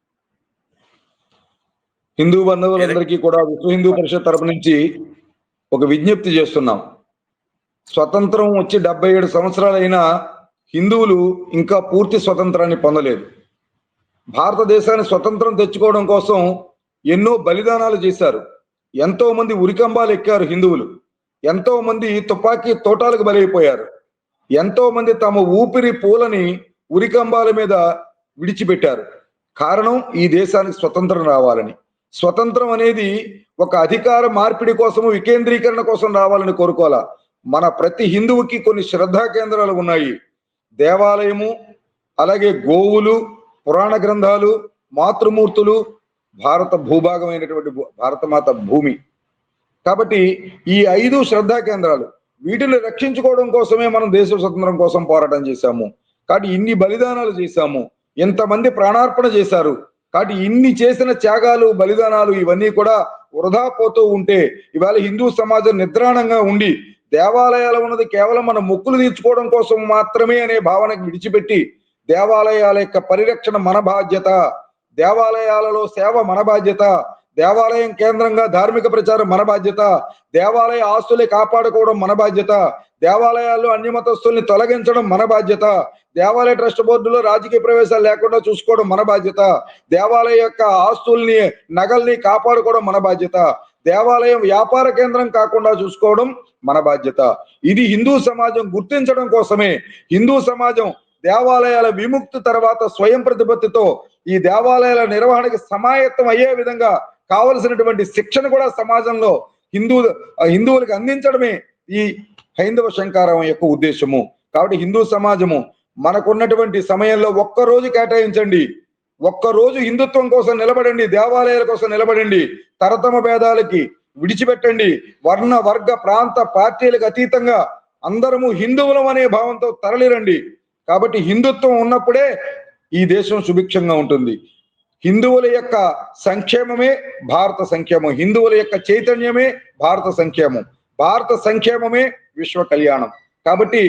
B: హిందూ బంధువులందరికీ కూడా విశ్వ హిందూ పరిషత్ తరపు నుంచి ఒక విజ్ఞప్తి చేస్తున్నాం. స్వతంత్రం వచ్చి 77 సంవత్సరాలైనా హిందువులు ఇంకా పూర్తి స్వతంత్రాన్ని పొందలేదు. భారతదేశాన్ని స్వతంత్రం తెచ్చుకోవడం కోసం ఎన్నో బలిదానాలు చేశారు. ఎంతో మంది ఉరికంబాలు ఎక్కారు హిందువులు. ఎంతో మంది తుపాకీ తోటాలకు బలైపోయారు. ఎంతో మంది తమ ఊపిరి పూలని ఉరికంబాల మీద విడిచిపెట్టారు. కారణం ఈ దేశానికి స్వతంత్రం రావాలని. స్వతంత్రం అనేది ఒక అధికార మార్పిడి కోసము, వికేంద్రీకరణ కోసం రావాలని కోరుకోవాలా. మన ప్రతి హిందువుకి కొన్ని శ్రద్ధా కేంద్రాలు ఉన్నాయి. దేవాలయము, అలాగే గోవులు, పురాణ గ్రంథాలు, మాతృమూర్తులు, భారత భూభాగమైనటువంటి భారతమాత భూమి. కాబట్టి ఈ 5 శ్రద్ధా కేంద్రాలు, వీటిని రక్షించుకోవడం కోసమే మనం దేశ స్వతంత్రం కోసం పోరాటం చేశాము. కాబట్టి ఇన్ని బలిదానాలు చేశాము, ఎంతమంది ప్రాణార్పణ చేశారు. కాబట్టి ఇన్ని చేసిన త్యాగాలు, బలిదానాలు ఇవన్నీ కూడా వృధా పోతూ ఉంటే ఇవాళ హిందూ సమాజం నిద్రాణంగా ఉండి దేవాలయాలు ఉన్నది కేవలం మన మొక్కులు తీర్చుకోవడం కోసం మాత్రమే అనే భావనకు విడిచిపెట్టి దేవాలయాల యొక్క పరిరక్షణ మన బాధ్యత, దేవాలయాలలో సేవ మన బాధ్యత, దేవాలయం కేంద్రంగా ధార్మిక ప్రచారం మన బాధ్యత, దేవాలయ ఆస్తుల్ని కాపాడుకోవడం మన బాధ్యత, దేవాలయాల్లో అన్యమతస్తుల్ని తొలగించడం మన బాధ్యత, దేవాలయ ట్రస్ట్ బోర్డులో రాజకీయ ప్రవేశాలు లేకుండా చూసుకోవడం మన బాధ్యత, దేవాలయ యొక్క ఆస్తుల్ని, నగల్ని కాపాడుకోవడం మన బాధ్యత, దేవాలయం వ్యాపార కేంద్రం కాకుండా చూసుకోవడం మన బాధ్యత. ఇది హిందూ సమాజం గుర్తించడం కోసమే హిందూ సమాజం దేవాలయాల విముక్తి తర్వాత స్వయం ప్రతిపత్తితో ఈ దేవాలయాల నిర్వహణకి సమాయత్తం అయ్యే విధంగా కావలసినటువంటి శిక్షణ కూడా సమాజంలో హిందువులకు అందించడమే ఈ హైందవ శంకరావం యొక్క ఉద్దేశము. కాబట్టి హిందూ సమాజము మనకున్నటువంటి సమయంలో ఒక్కరోజు కేటాయించండి, ఒక్కరోజు హిందుత్వం కోసం నిలబడండి, దేవాలయాల కోసం నిలబడండి, తరతమ భేదాలకి విడిచిపెట్టండి, వర్ణ వర్గ ప్రాంత పార్టీలకు అతీతంగా అందరము హిందువులం అనే భావంతో తరలిరండి. కాబట్టి హిందుత్వం ఉన్నప్పుడే ఈ దేశం సుభిక్షంగా ఉంటుంది. హిందువుల యొక్క సంక్షేమమే భారత సంక్షేమం, హిందువుల యొక్క చైతన్యమే భారత సంక్షేమం, భారత సంక్షేమమే విశ్వ కళ్యాణం. కాబట్టి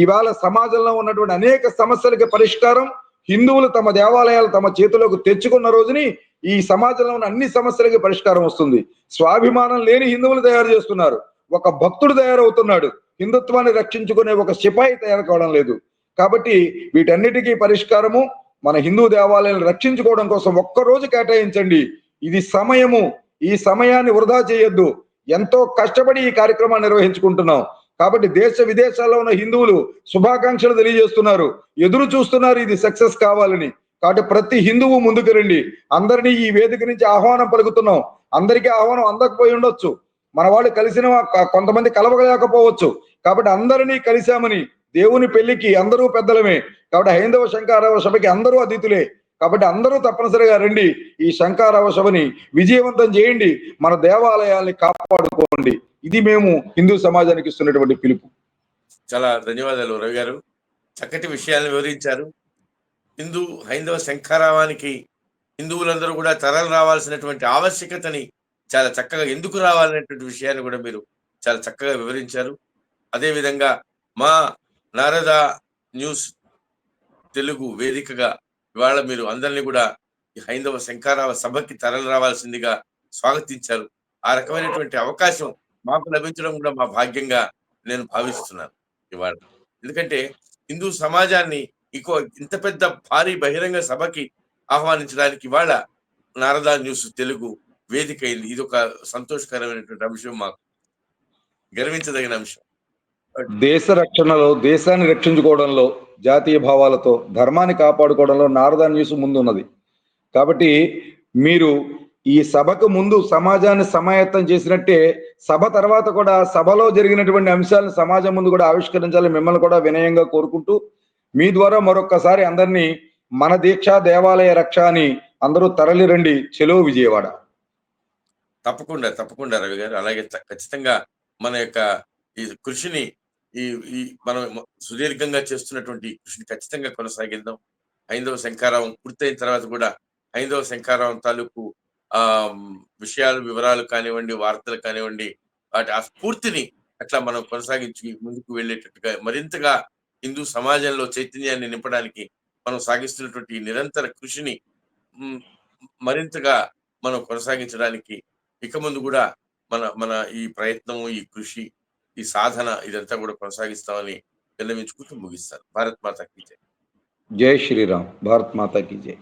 B: ఇవాళ సమాజంలో ఉన్నటువంటి అనేక సమస్యలకి పరిష్కారం హిందువులు తమ దేవాలయాలు తమ చేతిలోకి తెచ్చుకున్న రోజుని ఈ సమాజంలో ఉన్న అన్ని సమస్యలకి పరిష్కారం వస్తుంది. స్వాభిమానం లేని హిందువులు తయారు చేస్తున్నారు, ఒక భక్తుడు తయారవుతున్నాడు, హిందుత్వాన్ని రక్షించుకునే ఒక సిపాయి తయారు కావడం లేదు. కాబట్టి వీటన్నిటికీ పరిష్కారము మన హిందూ దేవాలయాలను రక్షించుకోవడం కోసం ఒక్కరోజు కేటాయించండి. ఇది సమయము, ఈ సమయాన్ని వృధా చేయొద్దు. ఎంతో కష్టపడి ఈ కార్యక్రమాన్ని నిర్వహించుకుంటున్నాం. కాబట్టి దేశ విదేశాల్లో ఉన్న హిందువులు శుభాకాంక్షలు తెలియజేస్తున్నారు, ఎదురు చూస్తున్నారు ఇది సక్సెస్ కావాలని. కాబట్టి ప్రతి హిందువు ముందుకు రండి. అందరినీ ఈ వేదిక నుంచి ఆహ్వానం పలుకుతున్నాం. అందరికీ ఆహ్వానం అందకపోయి ఉండొచ్చు, మన వాళ్ళు కలిసిన కొంతమంది కలవలేకపోవచ్చు. కాబట్టి అందరినీ కలిశామని, దేవుని పెళ్లికి అందరూ పెద్దలమే. కాబట్టి హైందవ శంకరావ సభకి అందరూ అతిథులే. కాబట్టి అందరూ తప్పనిసరిగా రండి, ఈ శంఖారావ సభని విజయవంతం చేయండి, మన దేవాలయాల్ని కాపాడుకోండి. ఇది మేము హిందూ సమాజానికి ఇస్తున్నటువంటి పిలుపు.
A: చాలా ధన్యవాదాలు రవి గారు. చక్కటి విషయాలను వివరించారు. హైందవ శంఖారావానికి హిందువులందరూ కూడా తరలి రావాల్సినటువంటి ఆవశ్యకతని చాలా చక్కగా ఎందుకు రావాలనేటువంటి విషయాన్ని కూడా మీరు చాలా చక్కగా వివరించారు. అదేవిధంగా మా నారద న్యూస్ తెలుగు వేదికగా ఇవాళ మీరు అందరినీ కూడా ఈ హైందవ శంఖారావ సభకి తరలి రావాల్సిందిగా స్వాగతించారు. ఆ రకమైనటువంటి అవకాశం మాకు లభించడం కూడా మా భాగ్యంగా నేను భావిస్తున్నాను ఇవాళ. ఎందుకంటే హిందూ సమాజాన్ని ఇంత పెద్ద భారీ బహిరంగ సభకి ఆహ్వానించడానికి ఇవాళ నారదా న్యూస్ తెలుగు వేదిక అయింది. ఇది ఒక సంతోషకరమైనటువంటి అంశం, మాకు గర్వించదగిన అంశం.
B: దేశ రక్షణలో, దేశాన్ని రక్షించుకోవడంలో, జాతీయ భావాలతో ధర్మాన్ని కాపాడుకోవడంలో నారదా న్యూస్ ముందున్నది. కాబట్టి మీరు ఈ సభకు ముందు సమాజాన్ని సమాయత్తం చేసినట్టే సభ తర్వాత కూడా సభలో జరిగినటువంటి అంశాలను సమాజం ముందు కూడా ఆవిష్కరించాలని మిమ్మల్ని కూడా వినయంగా కోరుకుంటూ, మీ ద్వారా మరొక్కసారి అందరినీ మన దీక్ష దేవాలయ రక్ష అని అందరూ తరలి రండి. చెలో విజయవాడ.
A: తప్పకుండా తప్పకుండా రవి గారు. అలాగే ఖచ్చితంగా మన యొక్క ఈ కృషిని ఈ ఈ మనం సుదీర్ఘంగా చేస్తున్నటువంటి కృషిని ఖచ్చితంగా కొనసాగిద్దాం. హైందవ శంఖారావం పూర్తయిన తర్వాత కూడా హైందవ శంఖారావం తాలూకు ఆ విషయాలు, వివరాలు కానివ్వండి, వార్తలు కానివ్వండి, వాటి ఆ స్ఫూర్తిని అట్లా మనం కొనసాగించి ముందుకు వెళ్ళేటట్టుగా మరింతగా హిందూ సమాజంలో చైతన్యాన్ని నింపడానికి మనం సాగిస్తున్నటువంటి నిరంతర కృషిని మరింతగా మనం కొనసాగించడానికి ఇక ముందు కూడా మన మన ఈ ప్రయత్నము, ఈ కృషి, ఈ సాధన ఇదంతా కూడా కొనసాగిస్తామని విన్నవించుకుంటూ ముగిస్తాను. భారత్ మాతా కీ జై.
B: జై శ్రీరామ్. భారత్ మాతా కీ జై.